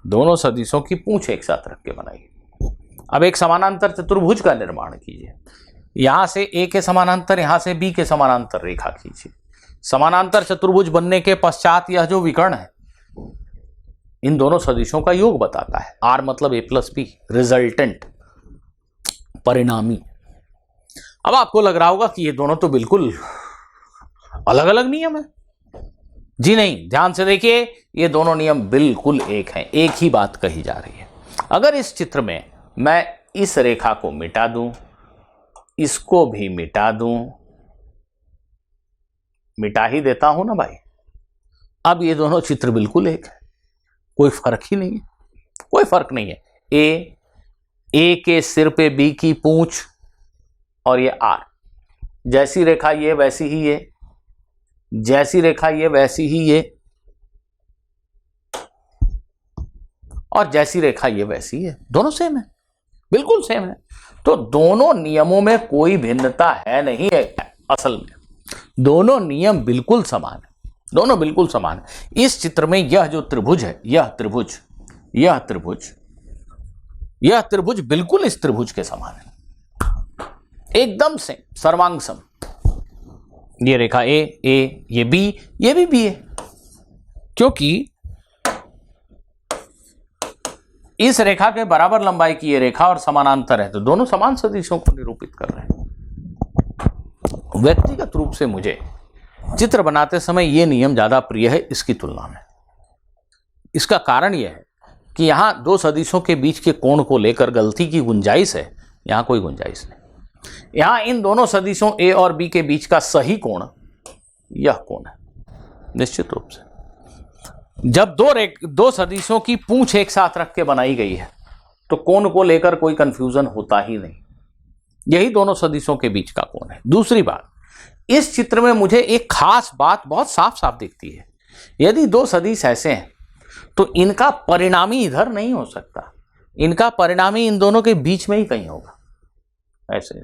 दोनों सदिशों की पूंछ एक साथ रख के बनाइए। अब एक समानांतर चतुर्भुज का निर्माण कीजिए, यहां से ए के समानांतर, यहां से बी के समानांतर रेखा खींचिए। समानांतर चतुर्भुज बनने के पश्चात यह जो विकर्ण है, इन दोनों सदिशों का योग बताता है। आर मतलब ए प्लस बी, रिजल्टेंट, परिणामी। अब आपको लग रहा होगा कि ये दोनों तो बिल्कुल अलग अलग नियम है। जी नहीं, ध्यान से देखिए, ये दोनों नियम बिल्कुल एक हैं, एक ही बात कही जा रही है। अगर इस चित्र में मैं इस रेखा को मिटा दूं, इसको भी मिटा दूं, मिटा ही देता हूं ना भाई, अब ये दोनों चित्र बिल्कुल एक है, कोई फर्क ही नहीं है, कोई फर्क नहीं है। ए के सिर पे बी की पूंछ और ये आर, जैसी रेखा ये वैसी ही ये, जैसी रेखा ये वैसी ही ये, और जैसी रेखा ये वैसी है, दोनों सेम है, बिल्कुल सेम है। तो दोनों नियमों में कोई भिन्नता है नहीं है, असल में दोनों नियम बिल्कुल समान है, दोनों बिल्कुल समान है। इस चित्र में यह जो त्रिभुज है, यह त्रिभुज बिल्कुल इस त्रिभुज के समान है, एकदम से सर्वांग सम। ये रेखा ए, ये बी, ये भी बी है, क्योंकि इस रेखा के बराबर लंबाई की ये रेखा और समानांतर है, तो दोनों समान सदिशों को निरूपित कर रहे हैं। व्यक्तिगत रूप से मुझे चित्र बनाते समय ये नियम ज्यादा प्रिय है इसकी तुलना में। इसका कारण यह है कि यहां दो सदिशों के बीच के कोण को लेकर गलती की गुंजाइश है, यहां कोई गुंजाइश नहीं। यहां इन दोनों सदिशों ए और बी के बीच का सही कोण यह कोण है, निश्चित रूप से। जब दो सदिशों की पूंछ एक साथ रख के बनाई गई है, तो कोण को लेकर कोई कंफ्यूजन होता ही नहीं, यही दोनों सदिशों के बीच का कोण है। दूसरी बात, इस चित्र में मुझे एक खास बात बहुत साफ साफ दिखती है। यदि दो सदिश ऐसे हैं तो इनका परिणामी इधर नहीं हो सकता, इनका परिणामी इन दोनों के बीच में ही कहीं होगा। ऐसे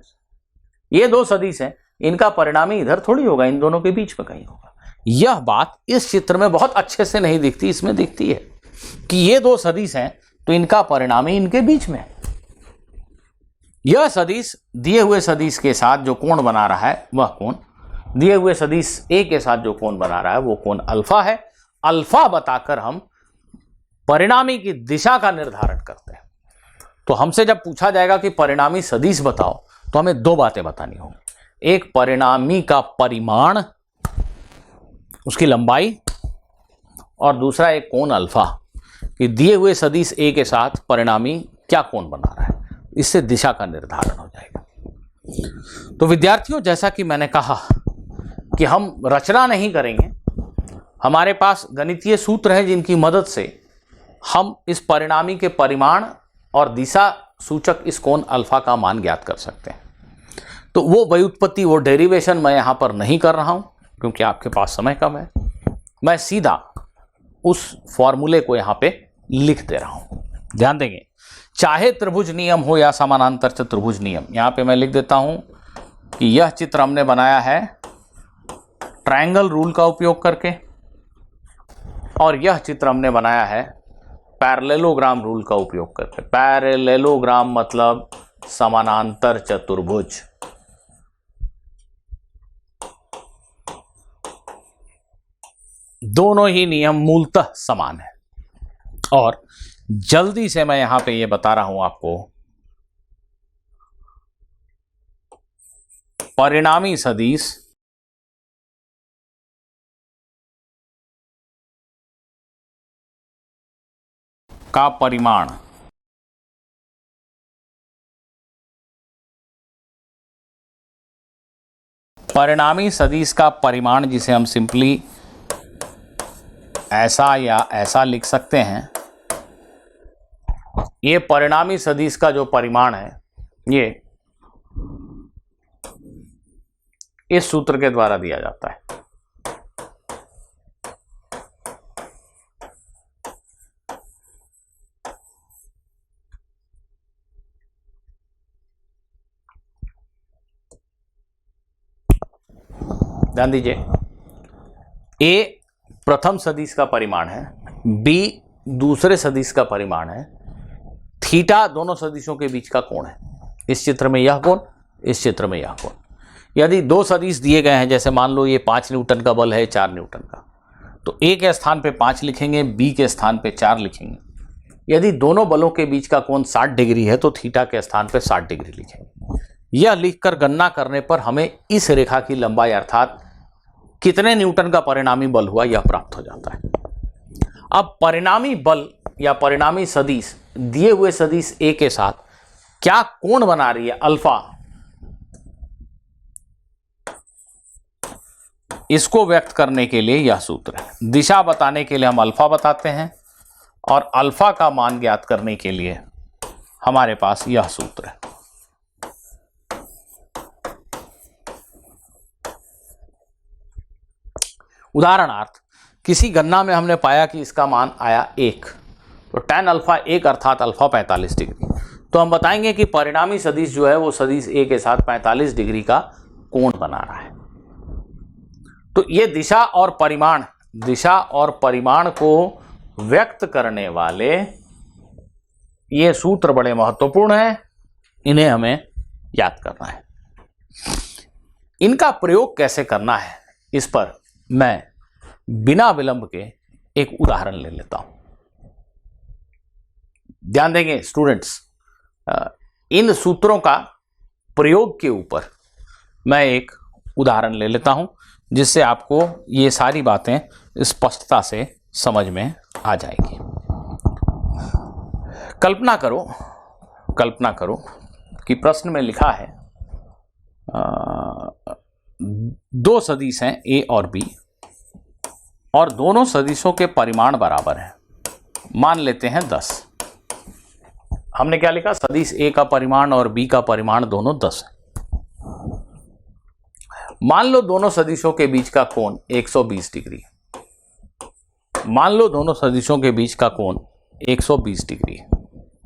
ये दो सदिश हैं, इनका परिणामी इधर थोड़ी होगा, इन दोनों के बीच में कहीं होगा। यह बात इस चित्र में बहुत अच्छे से नहीं दिखती, इसमें दिखती है कि ये दो सदिश हैं तो इनका परिणामी इनके बीच में है। यह सदिश दिए हुए सदिश के साथ जो कोण बना रहा है वह कोण, दिए हुए सदिश ए के साथ जो कोण बना रहा है वो कोण अल्फा है। अल्फा बताकर हम परिणामी की दिशा का निर्धारण करते हैं। तो हमसे जब पूछा जाएगा कि परिणामी सदिश बताओ, तो हमें दो बातें बतानी होंगी। एक परिणामी का परिमाण, उसकी लंबाई, और दूसरा एक कोण अल्फा, कि दिए हुए सदिश ए के साथ परिणामी क्या कोण बना रहा है। इससे दिशा का निर्धारण हो जाएगा। तो विद्यार्थियों, जैसा कि मैंने कहा कि हम रचना नहीं करेंगे, हमारे पास गणितीय सूत्र हैं जिनकी मदद से हम इस परिणामी के परिमाण और दिशा सूचक इस कोण अल्फा का मान ज्ञात कर सकते हैं। तो वो व्युत्पत्ति, वो डेरिवेशन मैं यहाँ पर नहीं कर रहा हूँ क्योंकि आपके पास समय कम है। मैं सीधा उस फॉर्मूले को यहाँ पे लिख दे रहा हूँ। ध्यान देंगे, चाहे त्रिभुज नियम हो या समानांतर चतुर्भुज नियम। यहाँ पे मैं लिख देता हूँ कि यह चित्र हमने बनाया है ट्रायंगल रूल का उपयोग करके, और यह चित्र हमने बनाया है पैरेललोग्राम रूल का उपयोग करके। पैरेललोग्राम मतलब समानांतर चतुर्भुज। दोनों ही नियम मूलतः समान है। और जल्दी से मैं यहां पे ये बता रहा हूं आपको, परिणामी सदिश का परिमाण परिणामी सदिश का परिमाण, जिसे हम सिंपली ऐसा या ऐसा लिख सकते हैं, ये परिणामी सदिश का जो परिमाण है ये इस सूत्र के द्वारा दिया जाता है। ध्यान दीजिए, ए प्रथम सदिश का परिमाण है, बी दूसरे सदिश का परिमाण है, थीटा दोनों सदिशों के बीच का कोण है। इस चित्र में यह कोण, इस चित्र में यह कोण। यदि दो सदिश दिए गए हैं, जैसे मान लो ये 5 न्यूटन का बल है, 4 न्यूटन का, तो ए के स्थान पे 5 लिखेंगे, बी के स्थान पे 4 लिखेंगे। यदि दोनों बलों के बीच का कोण 60 डिग्री है तो थीटा के स्थान पे 60 डिग्री लिखेंगे। यह लिखकर गणना करने पर हमें इस रेखा की लंबाई अर्थात कितने न्यूटन का परिणामी बल हुआ यह प्राप्त हो जाता है। अब परिणामी बल या परिणामी सदिश दिए हुए सदिश ए के साथ क्या कोण बना रही है, अल्फा, इसको व्यक्त करने के लिए यह सूत्र है। दिशा बताने के लिए हम अल्फा बताते हैं, और अल्फा का मान ज्ञात करने के लिए हमारे पास यह सूत्र है। उदाहरणार्थ, किसी गणना में हमने पाया कि इसका मान आया 1, तो tan अल्फा 1 अर्थात अल्फा 45 डिग्री, तो हम बताएंगे कि परिणामी सदिश जो है वो सदिश ए के साथ 45 डिग्री का कोण बना रहा है। तो ये दिशा और परिमाण को व्यक्त करने वाले ये सूत्र बड़े महत्वपूर्ण हैं, इन्हें हमें याद करना है। इनका प्रयोग कैसे करना है, इस पर मैं बिना विलंब के एक उदाहरण ले लेता हूं। ध्यान देंगे स्टूडेंट्स, इन सूत्रों का प्रयोग के ऊपर मैं एक उदाहरण ले लेता हूं, जिससे आपको ये सारी बातें स्पष्टता से समझ में आ जाएगी। कल्पना करो कि प्रश्न में लिखा है दो सदिश हैं ए और बी, और दोनों सदिशों के परिमाण बराबर हैं। मान लेते हैं 10। हमने क्या लिखा, सदिश ए का परिमाण और बी का परिमाण दोनों 10 है। मान लो दोनों सदिशों के बीच का कोण 120 डिग्री है। मान लो दोनों सदिशों के बीच का कोण 120 डिग्री है।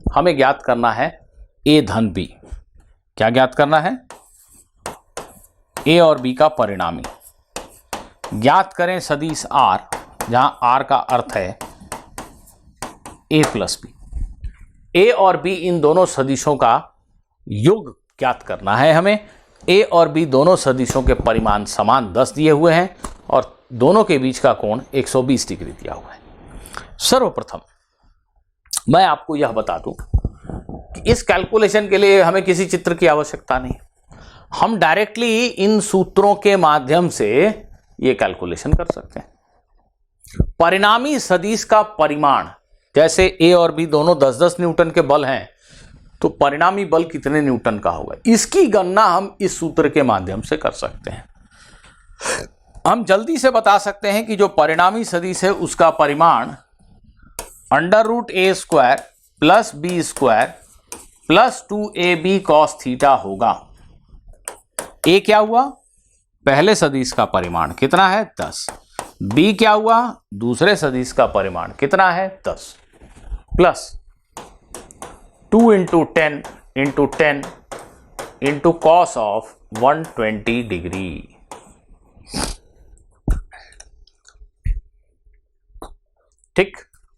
हमें ज्ञात करना है ए धन बी। क्या ज्ञात करना है, ए और बी का परिणामी। ज्ञात करें सदिश आर, जहां आर का अर्थ है ए प्लस बी। ए और बी इन दोनों सदिशों का योग ज्ञात करना है हमें। ए और बी दोनों सदिशों के परिमाण समान 10 दिए हुए हैं और दोनों के बीच का कोण 120 डिग्री दिया हुआ है। सर्वप्रथम मैं आपको यह बता दूं कि इस कैलकुलेशन के लिए हमें किसी चित्र की आवश्यकता नहीं, हम डायरेक्टली इन सूत्रों के माध्यम से ये कैलकुलेशन कर सकते हैं। परिणामी सदिश का परिमाण, जैसे ए और बी दोनों 10-10 न्यूटन के बल हैं, तो परिणामी बल कितने न्यूटन का होगा, इसकी गणना हम इस सूत्र के माध्यम से कर सकते हैं। हम जल्दी से बता सकते हैं कि जो परिणामी सदिश है उसका परिमाण √a² plus b² plus 2ab cos theta होगा। ए क्या हुआ, पहले सदिश का परिमाण कितना है 10, बी क्या हुआ, दूसरे सदिश का परिमाण कितना है 10, प्लस 2 × 10 × 10 × cos ऑफ 120 डिग्री। ठीक,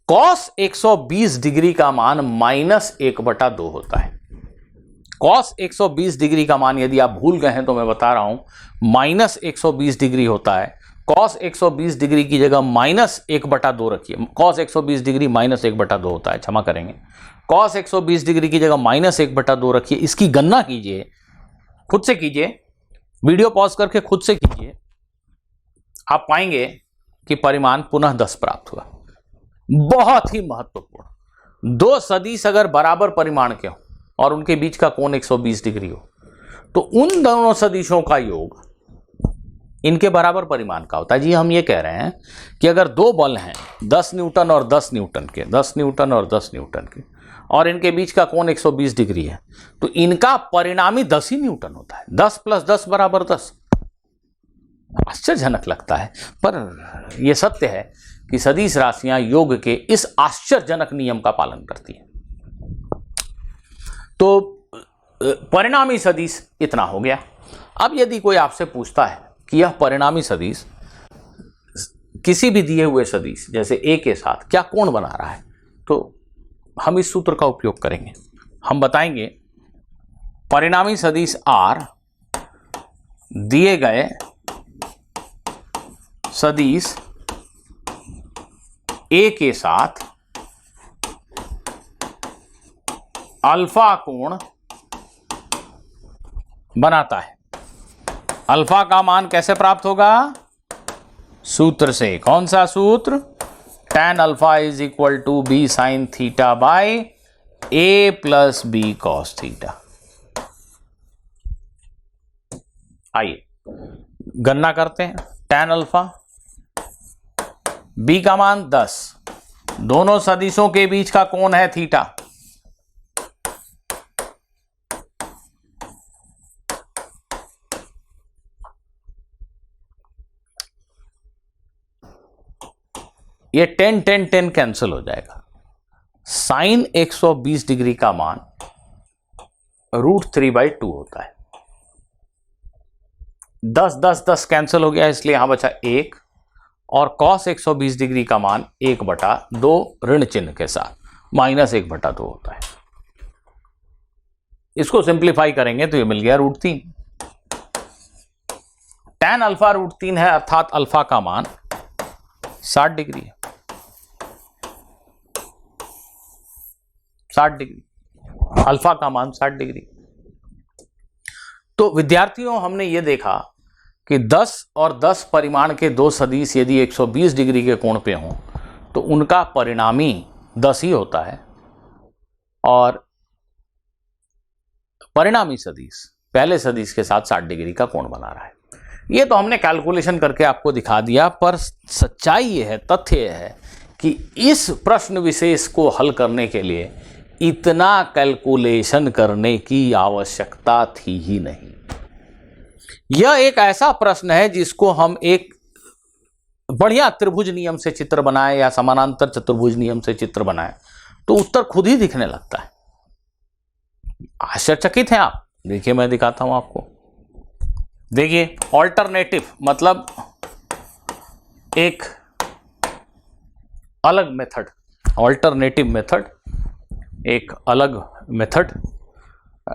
cos 120 डिग्री का मान -1/2 होता है। cos 120 डिग्री का मान, यदि आप भूल गए हैं तो मैं बता रहा हूं, -120 डिग्री होता है। cos 120 डिग्री की जगह -1/2 रखिए। cos 120 डिग्री -1/2 होता है, क्षमा करेंगे। cos 120 डिग्री की जगह -1/2 रखिए। इसकी गणना कीजिए, खुद से कीजिए, वीडियो पॉज करके खुद से कीजिए। आप पाएंगे कि परिमाण पुनः 10 प्राप्त हुआ। बहुत ही महत्वपूर्ण, दो सदिश अगर बराबर परिमाण के हो और उनके बीच का कोण 120 डिग्री हो, तो उन दोनों सदिशों का योग इनके बराबर परिमाण का होता है। जी, हम ये कह रहे हैं कि अगर दो बल हैं 10 न्यूटन और 10 न्यूटन के, 10 न्यूटन और 10 न्यूटन के, और इनके बीच का कोण 120 डिग्री है, तो इनका परिणामी 10 ही न्यूटन होता है। 10 + 10 = 10। आश्चर्यजनक लगता है, पर यह सत्य है कि सदिश राशियां योग के इस आश्चर्यजनक नियम का पालन करती हैं। तो परिणामी सदिश इतना हो गया। अब यदि कोई आपसे पूछता है कि यह परिणामी सदिश किसी भी दिए हुए सदिश जैसे ए के साथ क्या कोण बना रहा है, तो हम इस सूत्र का उपयोग करेंगे। हम बताएंगे परिणामी सदिश R दिए गए सदिश ए के साथ अल्फा कोण बनाता है। अल्फा का मान कैसे प्राप्त होगा, सूत्र से। कौन सा सूत्र, tan alpha = b sin theta by a + b cos theta. आइए गणना करते हैं। tan अल्फा, b का मान 10, दोनों सदिशों के बीच का कोण है थीटा। ये 10 10 10 कैंसिल हो जाएगा। साइन 120 डिग्री का मान √3/2 होता है। 10 10 10 कैंसिल हो गया, इसलिए यहां बचा 1, और cos 120 डिग्री का मान 1/2 ऋण चिन्ह के साथ -1/2 होता है। इसको सिंप्लीफाई करेंगे तो ये मिल गया √3। tan अल्फा √3 है, अर्थात अल्फा का मान 60 डिग्री है। 60 डिग्री, अल्फा का मान 60 डिग्री। तो विद्यार्थियों, हमने ये देखा कि 10 और 10 परिमाण के दो सदिश यदि 120 डिग्री के कोण पे हों तो उनका परिणामी 10 ही होता है, और परिणामी सदिश पहले सदिश के साथ 60 डिग्री का कोण बना रहा है। ये तो हमने कैलकुलेशन करके आपको दिखा दिया, पर सच्चाई ये है, तथ्य ये है कि इस प्रश्न विशेष को हल करने के लिए इतना कैलकुलेशन करने की आवश्यकता थी ही नहीं। यह एक ऐसा प्रश्न है जिसको हम एक बढ़िया त्रिभुज नियम से चित्र बनाए या समानांतर चतुर्भुज नियम से चित्र बनाए तो उत्तर खुद ही दिखने लगता है। आश्चर्यचकित हैं आप? देखिए, मैं दिखाता हूं आपको। देखिए, ऑल्टरनेटिव मतलब एक अलग मेथड, ऑल्टरनेटिव मेथड, एक अलग मेथड,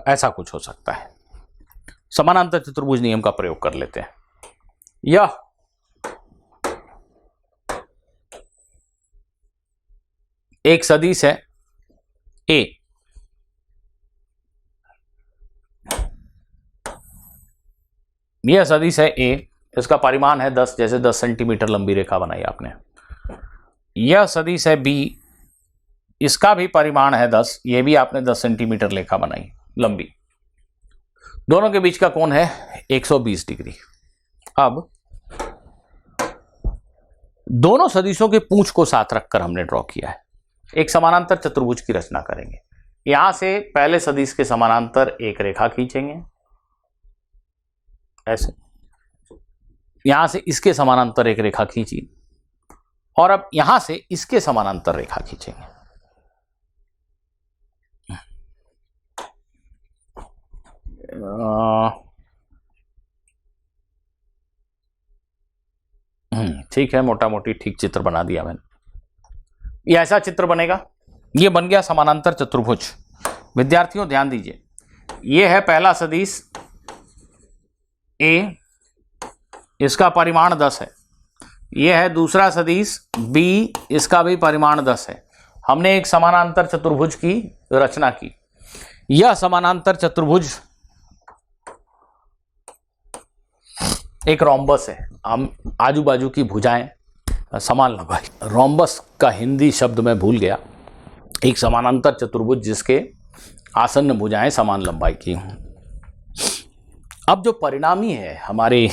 ऐसा कुछ हो सकता है। समानांतर चतुर्भुज नियम का प्रयोग कर लेते हैं। यह एक सदिश है ए, यह सदिश है ए, इसका परिमाण है 10, जैसे 10 सेंटीमीटर लंबी रेखा बनाई आपने। यह सदिश है बी, इसका भी परिमाण है 10, ये भी आपने 10 सेंटीमीटर रेखा बनाई लंबी। दोनों के बीच का कोण है 120 डिग्री। अब दोनों सदिशों के पूंछ को साथ रखकर हमने ड्रॉ किया है। एक समानांतर चतुर्भुज की रचना करेंगे। यहां से पहले सदिश के समानांतर एक रेखा खींचेंगे ऐसे, यहां से इसके समानांतर एक रेखा खींची, और अब यहां से इसके समानांतर रेखा खींचेंगे। ठीक है, मोटा मोटी ठीक चित्र बना दिया मैंने। ये ऐसा चित्र बनेगा। ये बन गया समानांतर चतुर्भुज। विद्यार्थियों ध्यान दीजिए, ये है पहला सदिश ए, इसका परिमाण 10 है। ये है दूसरा सदिश बी, इसका भी परिमाण 10 है। हमने एक समानांतर चतुर्भुज की रचना की। यह समानांतर चतुर्भुज एक रोम्बस है। हम आजू बाजू की भुजाएं समान लंबाई, रोम्बस का हिंदी शब्द मैं भूल गया। एक समानांतर चतुर्भुज जिसके आसन्न भुजाएं समान लंबाई की हों। अब जो परिणामी है हमारे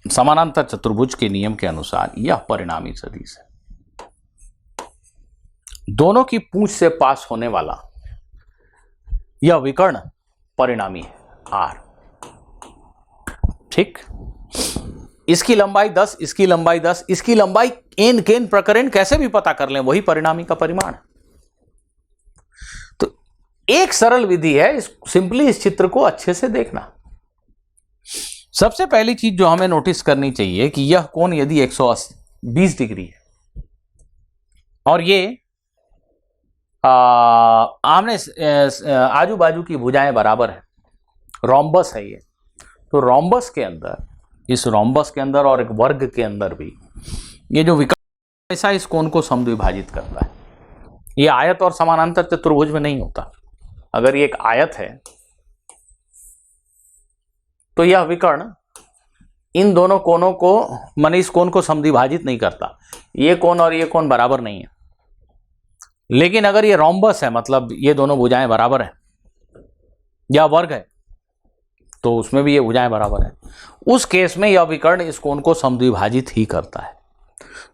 समानांतर चतुर्भुज के नियम के अनुसार, यह परिणामी सदिश है। दोनों की पूंछ से पास होने वाला यह विकर्ण परिणामी है आर। ठीक, इसकी लंबाई 10, इसकी लंबाई 10, इसकी लंबाई एन केन प्रकरण कैसे भी पता कर लें, वही परिणामी का परिमाण। तो एक सरल विधि है, सिंपली इस चित्र को अच्छे से देखना। सबसे पहली चीज जो हमें नोटिस करनी चाहिए कि यह कोण यदि 120 डिग्री है और ये आमने आजू बाजू की भुजाएं बराबर है, रोम्बस है ये, तो रोम्बस के अंदर, इस रोम्बस के अंदर और एक वर्ग के अंदर भी ये जो विकर्ण ऐसा इस कोण को समद्विभाजित करता है। ये आयत और समानांतर चतुर्भुज में नहीं होता। अगर ये एक आयत है तो यह विकर्ण इन दोनों कोणों को, माने इस कोण को समद्विभाजित नहीं करता। ये कोण और ये कोण बराबर नहीं है। लेकिन अगर ये रोम्बस है, मतलब ये दोनों भुजाएं बराबर हैं, या वर्ग है, तो उसमें भी ये भुजाएं बराबर हैं, उस केस में यह विकर्ण इस कोण को समद्विभाजित ही करता है।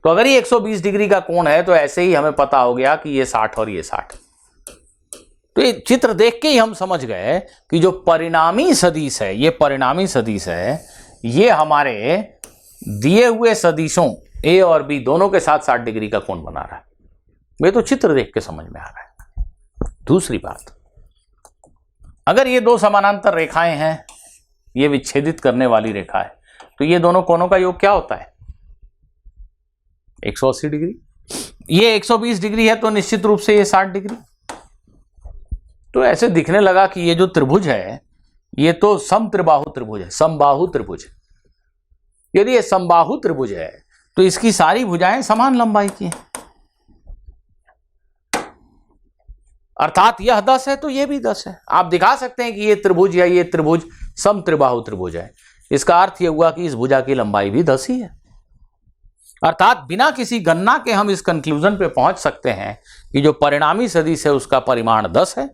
तो अगर ये 120 डिग्री का कोण है तो ऐसे ही हमें पता हो गया कि ये 60 और ये 60। तो ये चित्र देख के ही हम समझ गए कि जो परिणामी सदिश है, ये परिणामी सदिश है, ये हमारे दिए हुए सदिशों ए और बी दोनों के साथ 60 डिग्री का कोण बना रहा है। ये तो चित्र देख के समझ में आ रहा है। दूसरी बात, अगर ये दो समानांतर रेखाएं हैं, ये विच्छेदित करने वाली रेखा है, तो ये दोनों कोणों का योग क्या होता है? 180 डिग्री। ये 120 डिग्री है तो निश्चित रूप से ये 60 डिग्री। तो ऐसे दिखने लगा कि ये जो त्रिभुज है ये तो समत्रिबाहु त्रिभुज है, समबाहु त्रिभुज। यदि ये समबाहु त्रिभुज है तो इसकी सारी भुजाएं समान लंबाई की हैं, अर्थात यह 10 है तो ये भी 10 है। आप दिखा सकते हैं कि ये त्रिभुज या ये त्रिभुज समत्रिबाहु त्रिभुज है। इसका अर्थ यह हुआ कि इस भुजा की लंबाई भी 10 ही है। अर्थात बिना किसी गणना के हम इस कंक्लूजन पे पहुंच सकते हैं कि जो परिणामी सदिश है उसका परिमाण 10 है,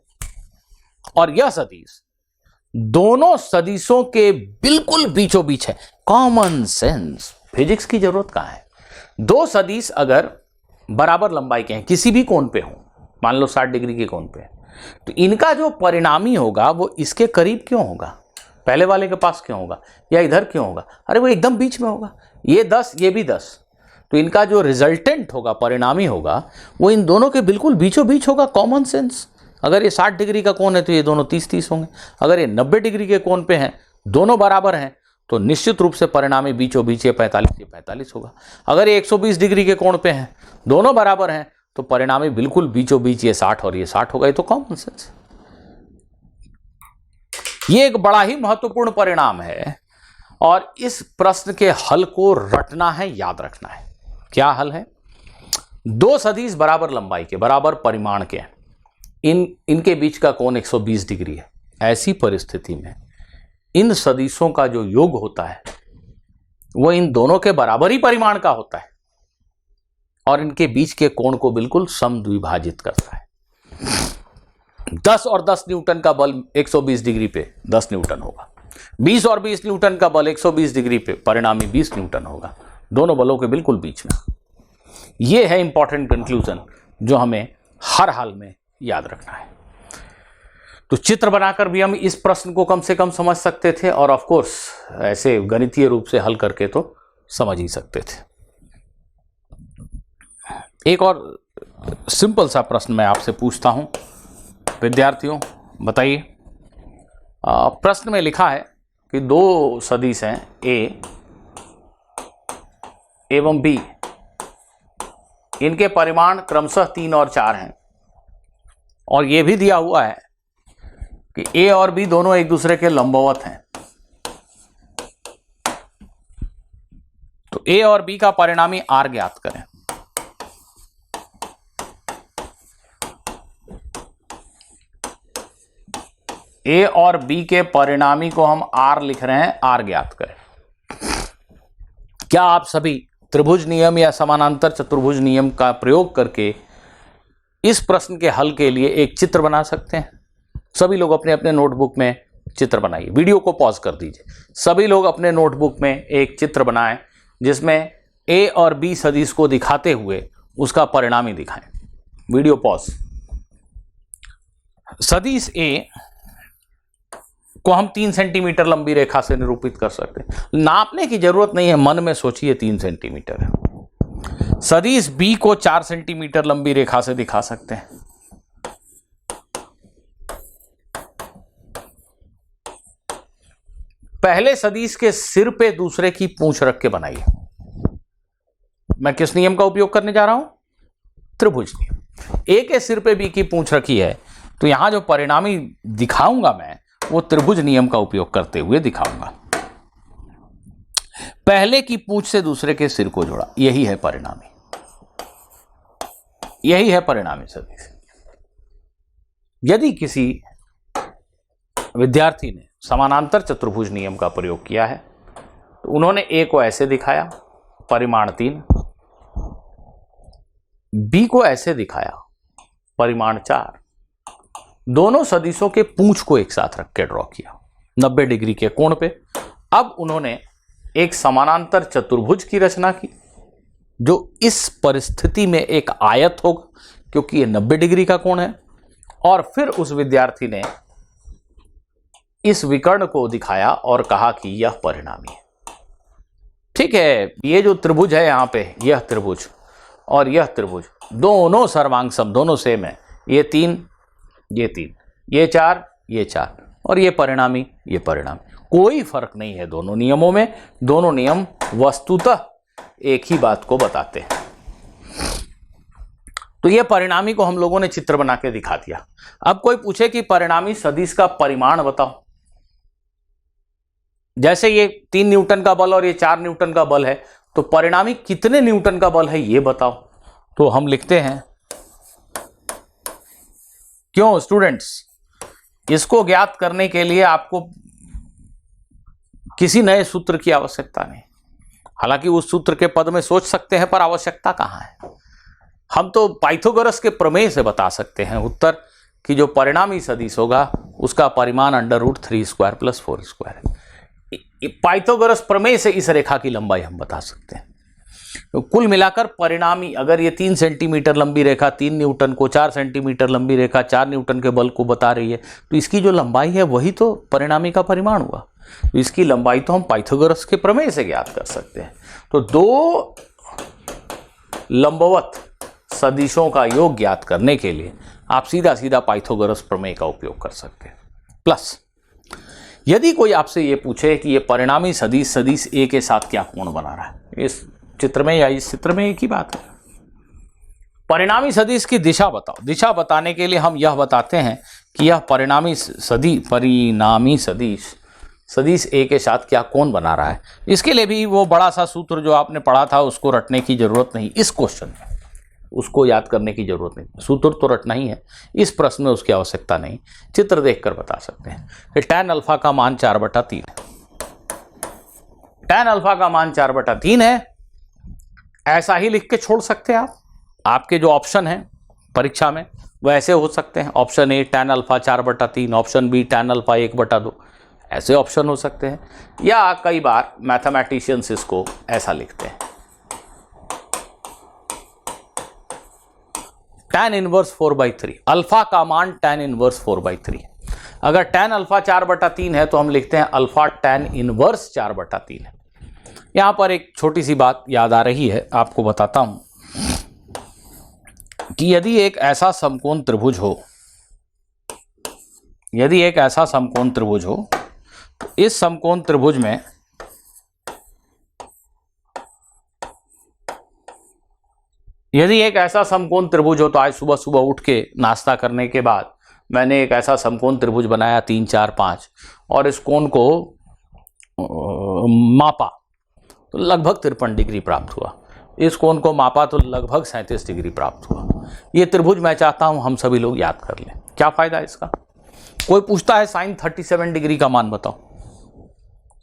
और यह सदिश दोनों सदिशों के बिल्कुल बीचों बीच है। कॉमन सेंस, फिजिक्स की जरूरत कहां है? दो सदिश अगर बराबर लंबाई के हैं, किसी भी कोण पे हो, मान लो 60 डिग्री के कोण पे, तो इनका जो परिणामी होगा वो इसके करीब क्यों होगा? पहले वाले के पास क्यों होगा, या इधर क्यों होगा? अरे वो एकदम बीच में होगा। ये 10, ये भी 10, तो इनका जो रिजल्टेंट होगा, परिणामी होगा, वो इन दोनों के बिल्कुल बीचों बीच होगा। Common sense. अगर ये 60 डिग्री का कोण है तो ये दोनों 30-30 होंगे। अगर ये 90 डिग्री के कोण पे हैं, दोनों बराबर हैं, तो निश्चित रूप से परिणामी बीचों बीच ये 45 होगा। अगर ये 120 डिग्री के कोण पे हैं, दोनों बराबर हैं, तो परिणामी बिल्कुल बीचों बीच ये 60 और ये 60 होगा। ये तो कॉमन सेंस। ये एक बड़ा ही महत्वपूर्ण परिणाम है, और इस प्रश्न के हल को रटना है, याद रखना है। क्या हल है? दो सदिश बराबर लंबाई के, बराबर परिमाण के, इनके बीच का कोण 120 डिग्री है। ऐसी परिस्थिति में इन सदिशों का जो योग होता है वो इन दोनों के बराबर ही परिमाण का होता है और इनके बीच के कोण को बिल्कुल समद्विभाजित करता है। 10 और 10 न्यूटन का बल 120 डिग्री पे 10 न्यूटन होगा, 20 और 20 न्यूटन का बल 120 डिग्री पे परिणामी 20 न्यूटन होगा, दोनों बलों के बिल्कुल बीच में। यह है इंपॉर्टेंट कंक्लूजन जो हमें हर हाल में याद रखना है। तो चित्र बनाकर भी हम इस प्रश्न को कम से कम समझ सकते थे और ऑफ कोर्स ऐसे गणितीय रूप से हल करके तो समझ ही सकते थे। एक और सिंपल सा प्रश्न मैं आपसे पूछता हूं विद्यार्थियों, बताइए। प्रश्न में लिखा है कि दो सदिश हैं ए एवं बी, इनके परिमाण क्रमशः 3 और 4 हैं और यह भी दिया हुआ है कि ए और बी दोनों एक दूसरे के लंबवत हैं। तो ए और बी का परिणामी आर ज्ञात करें। ए और बी के परिणामी को हम आर लिख रहे हैं, आर ज्ञात करें। क्या आप सभी त्रिभुज नियम या समानांतर चतुर्भुज नियम का प्रयोग करके इस प्रश्न के हल के लिए एक चित्र बना सकते हैं? सभी लोग अपने अपने नोटबुक में चित्र बनाइए। वीडियो को पॉज कर दीजिए। सभी लोग अपने नोटबुक में एक चित्र बनाएं जिसमें ए और बी सदिश को दिखाते हुए उसका परिणामी दिखाएं। Video pause. सदिश ए को हम 3 सेंटीमीटर लंबी रेखा से निरूपित कर सकते हैं। नापने की जरूरत नहीं है, मन में सोचिए 3 सेंटीमीटर है। सदिश बी को 4 सेंटीमीटर लंबी रेखा से दिखा सकते हैं। पहले सदिश के सिर पे दूसरे की पूंछ रख के बनाइए। मैं किस नियम का उपयोग करने जा रहा हूं? त्रिभुज नियम। ए के सिर पे बी की पूंछ रखी है तो यहां जो परिणामी दिखाऊंगा मैं वो त्रिभुज नियम का उपयोग करते हुए दिखाऊंगा। पहले की पूंछ से दूसरे के सिर को जोड़ा, यही है परिणामी, यही है परिणामी सदिश। यदि किसी विद्यार्थी ने समानांतर चतुर्भुज नियम का प्रयोग किया है तो उन्होंने ए को ऐसे दिखाया, परिमाण 3, बी को ऐसे दिखाया, परिमाण 4, दोनों सदिशों के पूंछ को एक साथ रख के ड्रॉ किया 90 डिग्री के कोण पे। अब उन्होंने एक समानांतर चतुर्भुज की रचना की जो इस परिस्थिति में एक आयत होगा क्योंकि ये 90 डिग्री का कोण है, और फिर उस विद्यार्थी ने इस विकर्ण को दिखाया और कहा कि यह परिणामी है। ठीक है, ये जो त्रिभुज है यहां पे, यह त्रिभुज और यह त्रिभुज दोनों सर्वांग सम, दोनों सेम है। ये 3, ये 3, ये 4, ये 4 और ये परिणामी, ये परिणामी। कोई फर्क नहीं है दोनों नियमों में। दोनों नियम वस्तुतः एक ही बात को बताते हैं। तो ये परिणामी को हम लोगों ने चित्र बना के दिखा दिया। अब कोई पूछे कि परिणामी सदिश का परिमाण बताओ। जैसे ये 3 न्यूटन का बल और ये 4 न्यूटन का बल है तो परिणामी कितने न्यूटन का बल है ये बताओ। तो हम लिखते हैं, क्यों स्टूडेंट्स, इसको ज्ञात करने के लिए आपको किसी नए सूत्र की आवश्यकता नहीं। हालांकि उस सूत्र के पद में सोच सकते हैं पर आवश्यकता कहां है। हम तो पाइथागोरस के प्रमेय से बता सकते हैं उत्तर कि जो परिणामी सदिश होगा उसका परिमाण √3² + 4² है। पाइथागोरस प्रमेय से इस रेखा की लंबाई हम बता सकते हैं। तो कुल मिलाकर परिणामी, अगर ये 3 सेंटीमीटर लंबी रेखा 3 न्यूटन को, 4 सेंटीमीटर लंबी रेखा 4 न्यूटन के बल को बता रही है तो इसकी जो लंबाई है वही तो परिणामी का परिमाण हुआ। तो इसकी लंबाई तो हम पाइथागोरस के प्रमेय से ज्ञात कर सकते हैं। तो दो लंबवत सदिशों का योग ज्ञात करने के लिए आप सीधा सीधा पाइथागोरस प्रमेय का उपयोग कर सकते हैं। प्लस यदि कोई आपसे ये पूछे कि ये परिणामी सदिश सदिश ए के साथ क्या कोण बना रहा है, इस चित्र में या इस चित्र में एक ही बात है। परिणामी सदिश की दिशा बताओ। दिशा बताने के लिए हम यह बताते हैं कि यह परिणामी सदिश सदिश ए के साथ क्या कोण बना रहा है। इसके लिए भी वो बड़ा सा सूत्र जो आपने पढ़ा था उसको रटने की जरूरत नहीं इस क्वेश्चन में। उसको याद करने की जरूरत नहीं, सूत्र तो रटना ही है, इस प्रश्न में उसकी आवश्यकता नहीं, चित्र देखकर बता सकते हैं कि tan अल्फा का मान 4/3 है। tan अल्फा का मान 4/3 है, ऐसा ही लिख के छोड़ सकते हैं आप। आपके जो ऑप्शन हैं परीक्षा में वैसे हो सकते हैं, option A tan alpha 4/3, option B tan alpha 1/2, ऐसे ऑप्शन हो सकते हैं। या कई बार मैथमेटिशियंस इसको ऐसा लिखते हैं, tan इनवर्स 4/3, अल्फा का मान tan इनवर्स 4/3। अगर tan अल्फा 4/3 है तो हम लिखते हैं अल्फा tan इनवर्स 4/3 है। यहां पर एक छोटी सी बात याद आ रही है, आपको बताता हूं कि यदि एक ऐसा समकोण त्रिभुज हो, यदि एक ऐसा समकोण त्रिभुज हो, तो इस समकोण त्रिभुज में यदि एक ऐसा समकोण त्रिभुज हो, तो आज सुबह सुबह उठ के नाश्ता करने के बाद मैंने एक ऐसा समकोण त्रिभुज बनाया 3, 4, 5 और इस कोण को मापा तो लगभग 53 डिग्री प्राप्त हुआ। इस कोण को मापा तो लगभग 37 डिग्री प्राप्त हुआ। ये त्रिभुज मैं चाहता हूं हम सभी लोग याद कर लें। क्या फायदा है इसका? कोई पूछता है साइन 37 डिग्री का मान बताओ।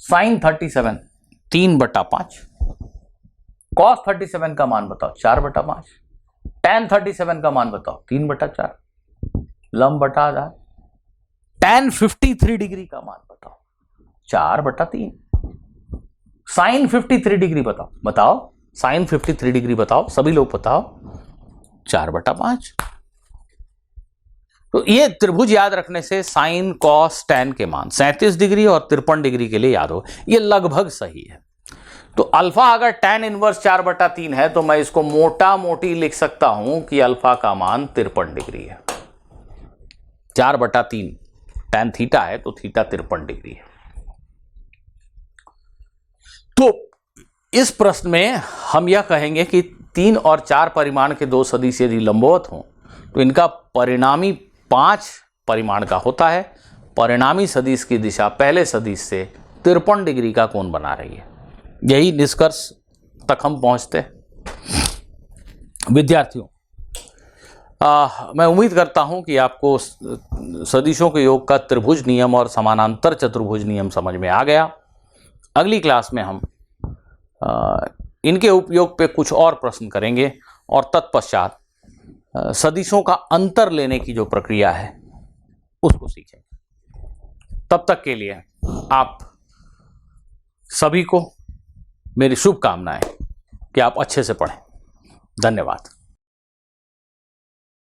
साइन 37 3/5, कॉस 37 का मान बताओ 4/5, tan 37 का मान बताओ 3/4, लंब बटा आधार, tan 53 डिग्री का मान बताओ 4/3, साइन 53 डिग्री बताओ साइन 53 डिग्री बताओ, सभी लोग बताओ 4/5। तो ये त्रिभुज याद रखने से साइन कॉस tan के मान 37 डिग्री और 53 डिग्री के लिए याद हो, ये लगभग सही है। तो अल्फा अगर tan इनवर्स 4/3 है तो मैं इसको मोटा मोटी लिख सकता हूं कि अल्फा का मान 53 डिग्री है। 4/3 tan थीटा है तो थीटा 53 डिग्री है। तो इस प्रश्न में हम यह कहेंगे कि 3 और 4 परिमाण के दो सदिश यदि लंबवत हों तो इनका परिणामी 5 परिमाण का होता है। परिणामी सदिश की दिशा पहले सदिश से 53 डिग्री का कोण बना रही है। यही निष्कर्ष तक हम पहुंचते हैं। विद्यार्थियों, मैं उम्मीद करता हूं कि आपको सदिशों के योग का त्रिभुज नियम और समानांतर चतुर्भुज नियम समझ में आ गया। अगली क्लास में हम इनके उपयोग पे कुछ और प्रश्न करेंगे और तत्पश्चात सदिशों का अंतर लेने की जो प्रक्रिया है उसको सीखेंगे। तब तक के लिए आप सभी को मेरी शुभकामनाएं कि आप अच्छे से पढ़ें। धन्यवाद।